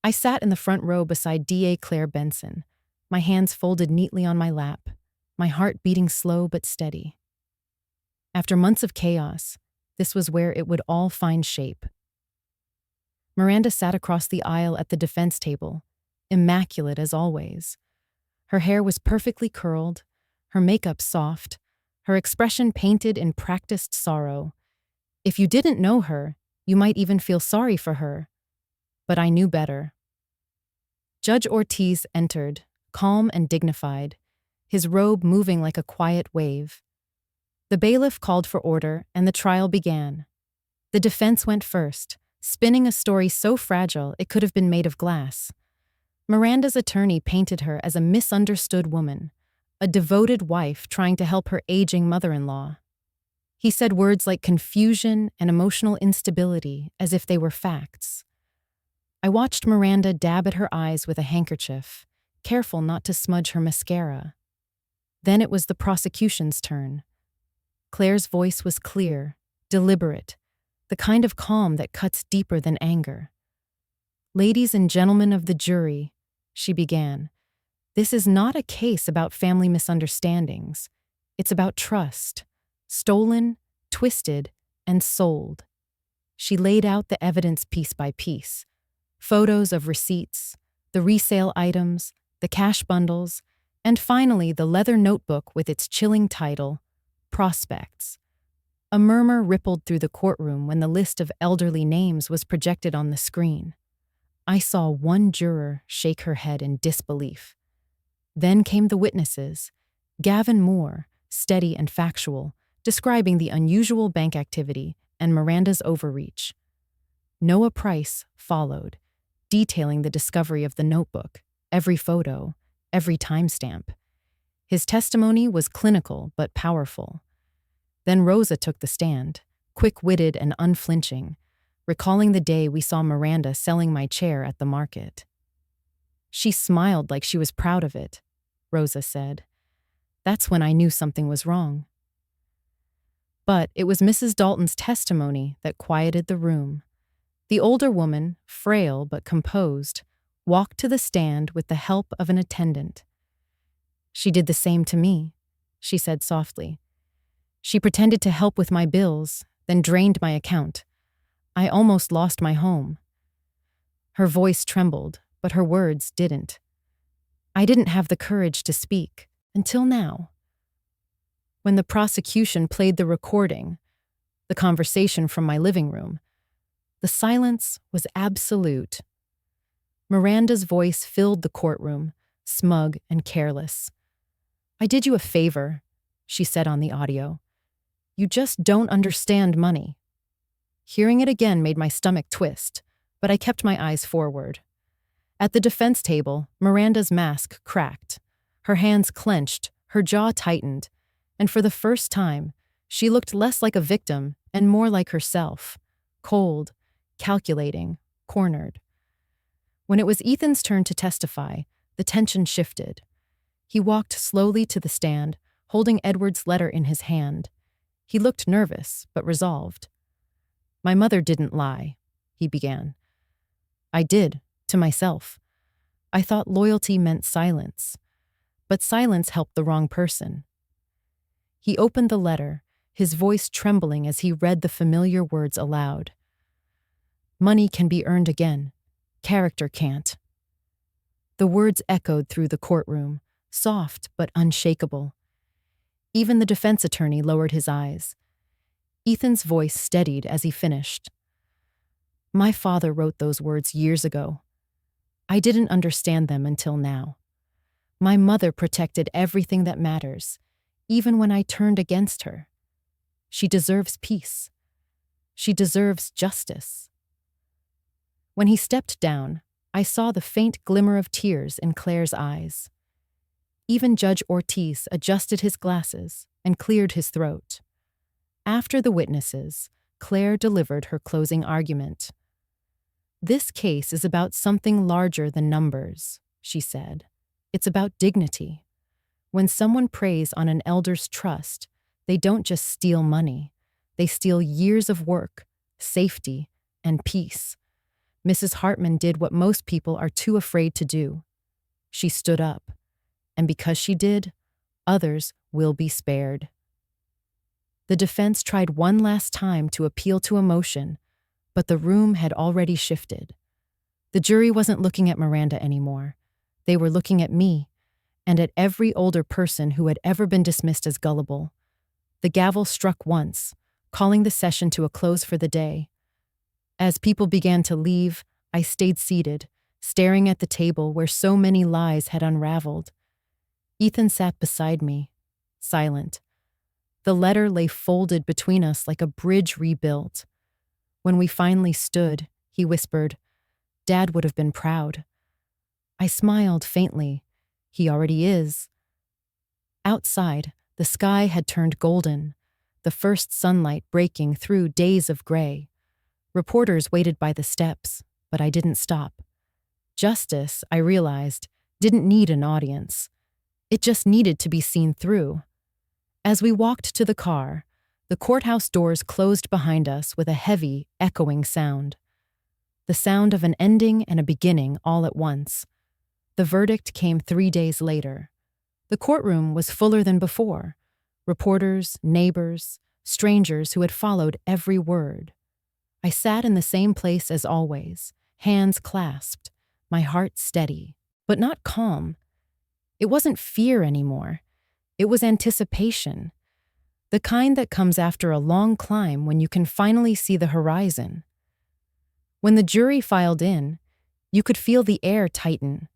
I sat in the front row beside DA Claire Benson, my hands folded neatly on my lap, my heart beating slow but steady. After months of chaos, this was where it would all find shape. Miranda sat across the aisle at the defense table, immaculate as always. Her hair was perfectly curled, her makeup soft, her expression painted in practiced sorrow. If you didn't know her, you might even feel sorry for her. But I knew better. Judge Ortiz entered, calm and dignified, his robe moving like a quiet wave. The bailiff called for order, and the trial began. The defense went first, spinning a story so fragile it could have been made of glass. Miranda's attorney painted her as a misunderstood woman, a devoted wife trying to help her aging mother-in-law. He said words like confusion and emotional instability as if they were facts. I watched Miranda dab at her eyes with a handkerchief, careful not to smudge her mascara. Then it was the prosecution's turn. Claire's voice was clear, deliberate, the kind of calm that cuts deeper than anger. Ladies and gentlemen of the jury, she began, this is not a case about family misunderstandings. It's about trust, stolen, twisted, and sold. She laid out the evidence piece by piece. Photos of receipts, the resale items, the cash bundles, and finally the leather notebook with its chilling title, Prospects. A murmur rippled through the courtroom when the list of elderly names was projected on the screen. I saw one juror shake her head in disbelief. Then came the witnesses, Gavin Moore, steady and factual, describing the unusual bank activity and Miranda's overreach. Noah Price followed, detailing the discovery of the notebook, every photo, every timestamp. His testimony was clinical but powerful. Then Rosa took the stand, quick-witted and unflinching, recalling the day we saw Miranda selling my chair at the market. She smiled like she was proud of it, Rosa said. That's when I knew something was wrong. But it was Mrs. Dalton's testimony that quieted the room. The older woman, frail but composed, walked to the stand with the help of an attendant. She did the same to me, she said softly. She pretended to help with my bills, then drained my account. I almost lost my home. Her voice trembled, but her words didn't. I didn't have the courage to speak, until now. When the prosecution played the recording, the the conversation from my living room. The silence was absolute. Miranda's voice filled the courtroom, smug and careless. "I did you a favor," she said on the audio. "You just don't understand money." Hearing it again made my stomach twist, but I kept my eyes forward. At the defense table, Miranda's mask cracked. Her hands clenched, her jaw tightened, and for the first time, she looked less like a victim and more like herself, cold, calculating, cornered. When it was Ethan's turn to testify, the tension shifted. He walked slowly to the stand, holding Edward's letter in his hand. He looked nervous, but resolved. "My mother didn't lie," he began. "I did, to myself. I thought loyalty meant silence. But silence helped the wrong person." He opened the letter, his voice trembling as he read the familiar words aloud. "Money can be earned again. Character can't." The words echoed through the courtroom, soft but unshakable. Even the defense attorney lowered his eyes. Ethan's voice steadied as he finished. "My father wrote those words years ago. I didn't understand them until now. My mother protected everything that matters, even when I turned against her. She deserves peace. She deserves justice." When he stepped down, I saw the faint glimmer of tears in Claire's eyes. Even Judge Ortiz adjusted his glasses and cleared his throat. After the witnesses, Claire delivered her closing argument. "This case is about something larger than numbers," she said. "It's about dignity. When someone preys on an elder's trust, they don't just steal money. They steal years of work, safety, and peace. Mrs. Hartman did what most people are too afraid to do. She stood up. And because she did, others will be spared." The defense tried one last time to appeal to emotion, but the room had already shifted. The jury wasn't looking at Miranda anymore. They were looking at me, and at every older person who had ever been dismissed as gullible. The gavel struck once, calling the session to a close for the day. As people began to leave, I stayed seated, staring at the table where so many lies had unraveled. Ethan sat beside me, silent. The letter lay folded between us like a bridge rebuilt. When we finally stood, he whispered, "Dad would have been proud." I smiled faintly. He already is. Outside, the sky had turned golden, the first sunlight breaking through days of gray. Reporters waited by the steps, but I didn't stop. Justice, I realized, didn't need an audience. It just needed to be seen through. As we walked to the car, the courthouse doors closed behind us with a heavy, echoing sound. The sound of an ending and a beginning all at once. The verdict came 3 days later. The courtroom was fuller than before. Reporters, neighbors, strangers who had followed every word. I sat in the same place as always, hands clasped, my heart steady, but not calm. It wasn't fear anymore. It was anticipation. The kind that comes after a long climb when you can finally see the horizon. When the jury filed in, you could feel the air tighten.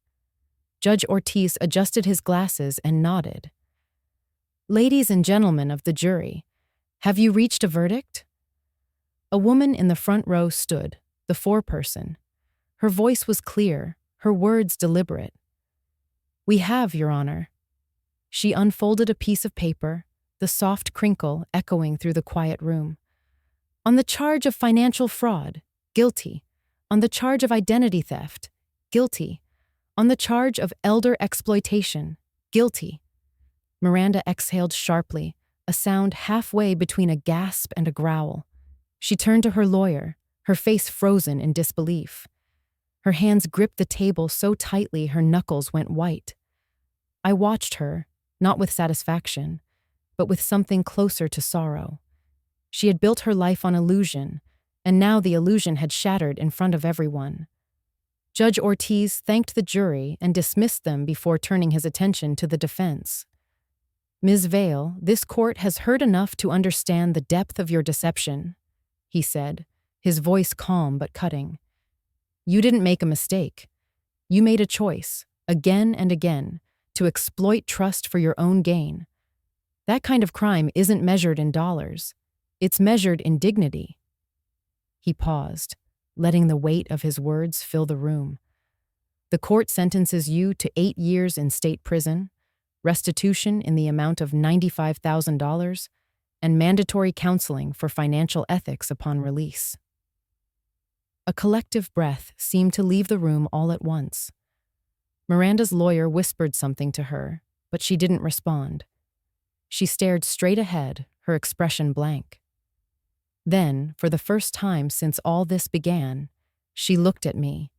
Judge Ortiz adjusted his glasses and nodded. "Ladies and gentlemen of the jury, have you reached a verdict?" A woman in the front row stood, the foreperson. Her voice was clear, her words deliberate. "We have, Your Honor." She unfolded a piece of paper, the soft crinkle echoing through the quiet room. "On the charge of financial fraud, guilty. On the charge of identity theft, guilty. On the charge of elder exploitation, guilty." Miranda exhaled sharply, a sound halfway between a gasp and a growl. She turned to her lawyer, her face frozen in disbelief. Her hands gripped the table so tightly her knuckles went white. I watched her, not with satisfaction, but with something closer to sorrow. She had built her life on illusion, and now the illusion had shattered in front of everyone. Judge Ortiz thanked the jury and dismissed them before turning his attention to the defense. Ms. Vale, this court has heard enough to understand the depth of your deception, he said, his voice calm but cutting. You didn't make a mistake. You made a choice, again and again, to exploit trust for your own gain. That kind of crime isn't measured in dollars. It's measured in dignity. He paused, letting the weight of his words fill the room. The court sentences you to 8 years in state prison, restitution in the amount of $95,000, and mandatory counseling for financial ethics upon release. A collective breath seemed to leave the room all at once. Miranda's lawyer whispered something to her, but she didn't respond. She stared straight ahead, her expression blank. Then, for the first time since all this began, she looked at me.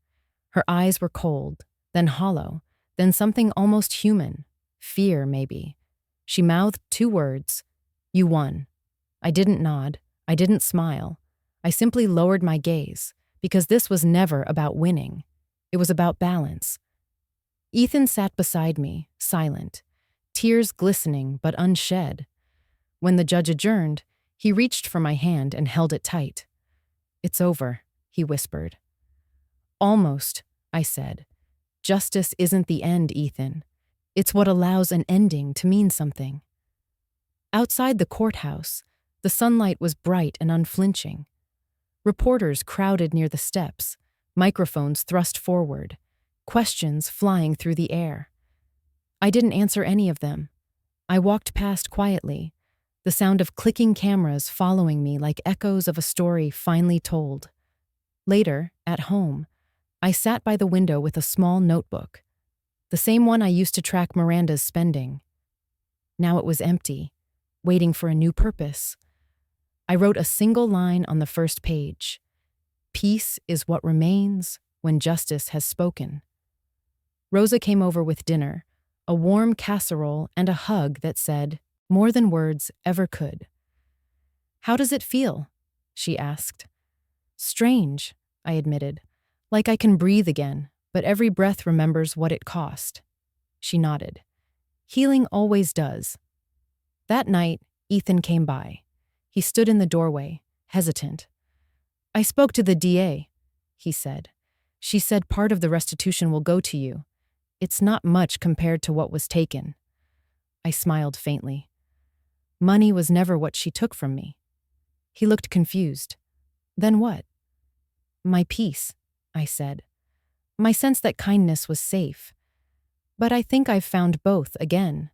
Her eyes were cold, then hollow, then something almost human. Fear, maybe. She mouthed 2 words. You won. I didn't nod. I didn't smile. I simply lowered my gaze, because this was never about winning. It was about balance. Ethan sat beside me, silent, tears glistening but unshed. When the judge adjourned, he reached for my hand and held it tight. It's over, he whispered. Almost, I said. Justice isn't the end, Ethan. It's what allows an ending to mean something. Outside the courthouse, the sunlight was bright and unflinching. Reporters crowded near the steps, microphones thrust forward, questions flying through the air. I didn't answer any of them. I walked past quietly, the sound of clicking cameras following me like echoes of a story finally told. Later, at home, I sat by the window with a small notebook, the same one I used to track Miranda's spending. Now it was empty, waiting for a new purpose. I wrote a single line on the first page. Peace is what remains when justice has spoken. Rosa came over with dinner, a warm casserole and a hug that said, more than words ever could. How does it feel? She asked. Strange, I admitted. Like I can breathe again, but every breath remembers what it cost. She nodded. Healing always does. That night, Ethan came by. He stood in the doorway, hesitant. I spoke to the DA, he said. She said part of the restitution will go to you. It's not much compared to what was taken. I smiled faintly. Money was never what she took from me. He looked confused. Then what? My peace, I said. My sense that kindness was safe. But I think I've found both again.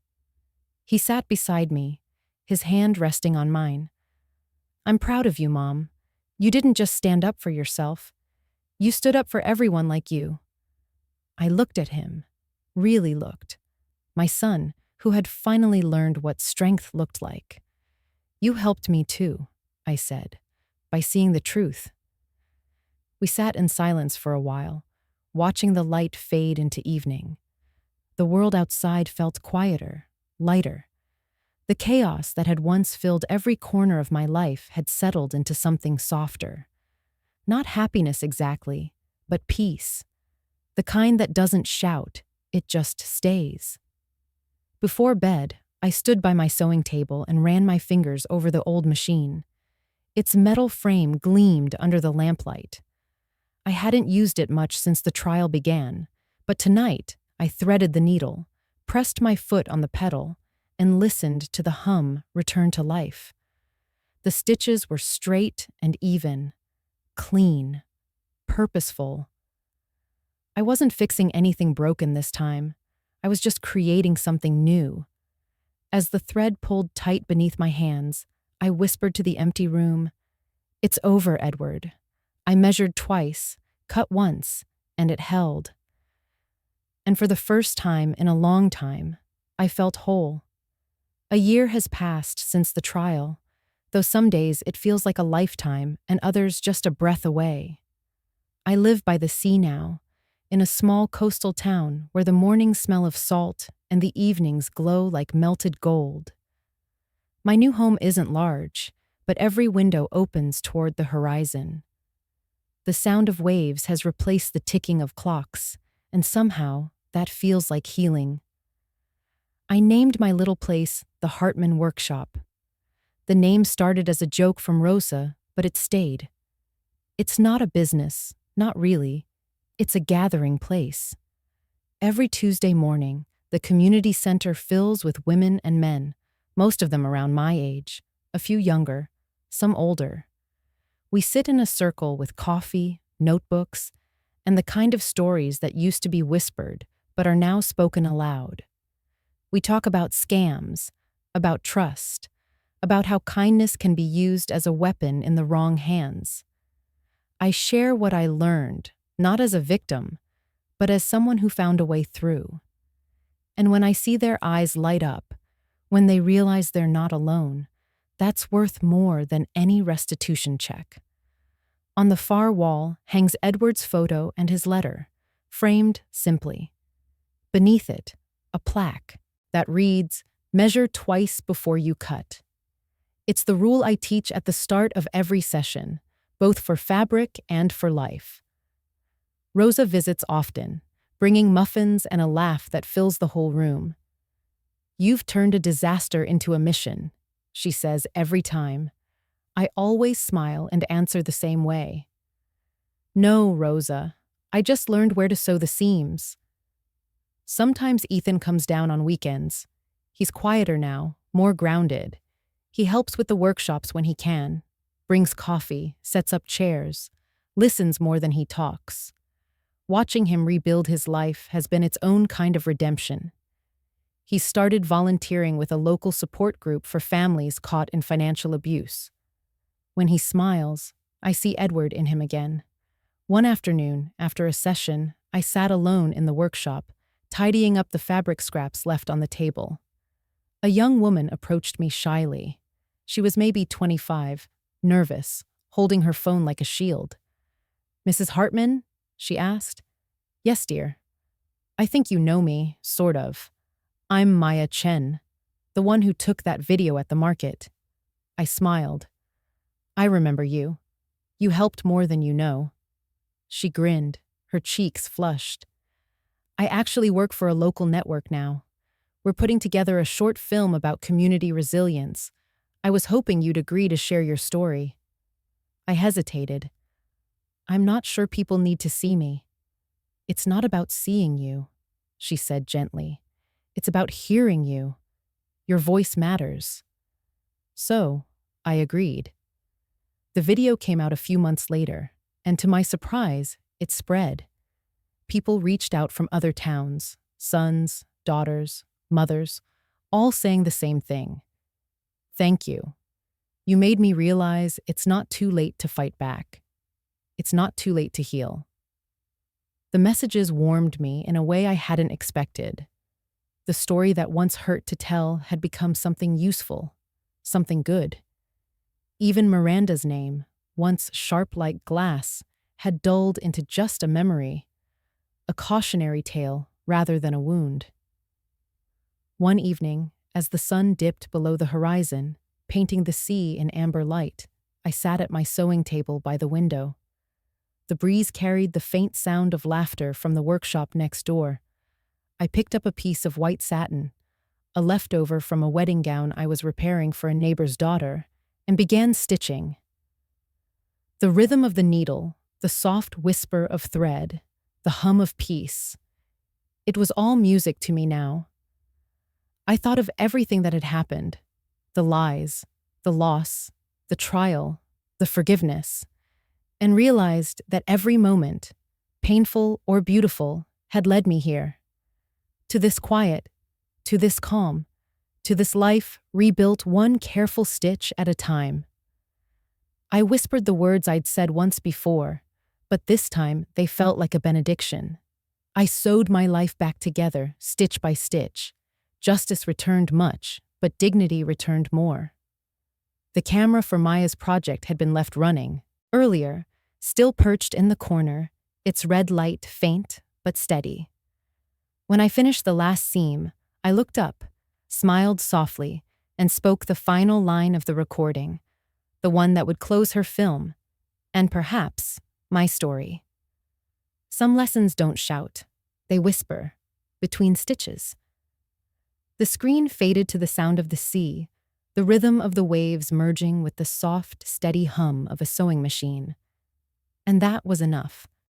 He sat beside me, his hand resting on mine. I'm proud of you, Mom. You didn't just stand up for yourself. You stood up for everyone like you. I looked at him, really looked. My son, who had finally learned what strength looked like. You helped me too, I said, by seeing the truth. We sat in silence for a while, watching the light fade into evening. The world outside felt quieter, lighter. The chaos that had once filled every corner of my life had settled into something softer. Not happiness exactly, but peace. The kind that doesn't shout, it just stays. Before bed, I stood by my sewing table and ran my fingers over the old machine. Its metal frame gleamed under the lamplight. I hadn't used it much since the trial began, but tonight I threaded the needle, pressed my foot on the pedal, and listened to the hum return to life. The stitches were straight and even, clean, purposeful. I wasn't fixing anything broken this time. I was just creating something new. As the thread pulled tight beneath my hands, I whispered to the empty room, "It's over, Edward." I measured twice, cut once, and it held. And for the first time in a long time, I felt whole. A year has passed since the trial, though some days it feels like a lifetime and others just a breath away. I live by the sea now, in a small coastal town where the mornings smell of salt and the evenings glow like melted gold. My new home isn't large, but every window opens toward the horizon. The sound of waves has replaced the ticking of clocks, and somehow that feels like healing. I named my little place the Hartman workshop. The name started as a joke from Rosa, but it stayed. It's not a business, not really. It's a gathering place. Every Tuesday morning, the community center fills with women and men, most of them around my age, a few younger, some older. We sit in a circle with coffee, notebooks, and the kind of stories that used to be whispered but are now spoken aloud. We talk about scams, about trust, about how kindness can be used as a weapon in the wrong hands. I share what I learned, not as a victim, but as someone who found a way through. And when I see their eyes light up, when they realize they're not alone, that's worth more than any restitution check. On the far wall hangs Edward's photo and his letter, framed simply. Beneath it, a plaque that reads, "Measure twice before you cut." It's the rule I teach at the start of every session, both for fabric and for life. Rosa visits often, bringing muffins and a laugh that fills the whole room. "You've turned a disaster into a mission," she says every time. I always smile and answer the same way. "No, Rosa, I just learned where to sew the seams." Sometimes Ethan comes down on weekends. He's quieter now, more grounded. He helps with the workshops when he can, brings coffee, sets up chairs, listens more than he talks. Watching him rebuild his life has been its own kind of redemption. He started volunteering with a local support group for families caught in financial abuse. When he smiles, I see Edward in him again. One afternoon, after a session, I sat alone in the workshop, tidying up the fabric scraps left on the table. A young woman approached me shyly. She was maybe 25, nervous, holding her phone like a shield. "Mrs. Hartman?" she asked. "Yes, dear. I think you know me, sort of. I'm Maya Chen, the one who took that video at the market." I smiled. "I remember you. You helped more than you know." She grinned, her cheeks flushed. "I actually work for a local network now. We're putting together a short film about community resilience. I was hoping you'd agree to share your story." I hesitated. "I'm not sure people need to see me." "It's not about seeing you," she said gently. "It's about hearing you. Your voice matters." So, I agreed. The video came out a few months later, and to my surprise, it spread. People reached out from other towns, sons, daughters, mothers, all saying the same thing. "Thank you. You made me realize it's not too late to fight back. It's not too late to heal." The messages warmed me in a way I hadn't expected. The story that once hurt to tell had become something useful, something good. Even Miranda's name, once sharp like glass, had dulled into just a memory, a cautionary tale rather than a wound. One evening, as the sun dipped below the horizon, painting the sea in amber light, I sat at my sewing table by the window. The breeze carried the faint sound of laughter from the workshop next door. I picked up a piece of white satin, a leftover from a wedding gown I was repairing for a neighbor's daughter, and began stitching. The rhythm of the needle, the soft whisper of thread, the hum of peace. It was all music to me now. I thought of everything that had happened, the lies, the loss, the trial, the forgiveness, and realized that every moment, painful or beautiful, had led me here. To this quiet, to this calm, to this life rebuilt one careful stitch at a time. I whispered the words I'd said once before, but this time they felt like a benediction. I sewed my life back together, stitch by stitch. Justice returned much, but dignity returned more. The camera for Maya's project had been left running. Earlier, still perched in the corner, its red light faint but steady. When I finished the last seam, I looked up, smiled softly, and spoke the final line of the recording, the one that would close her film, and perhaps my story. Some lessons don't shout, they whisper, between stitches. The screen faded to the sound of the sea, the rhythm of the waves merging with the soft, steady hum of a sewing machine. And that was enough.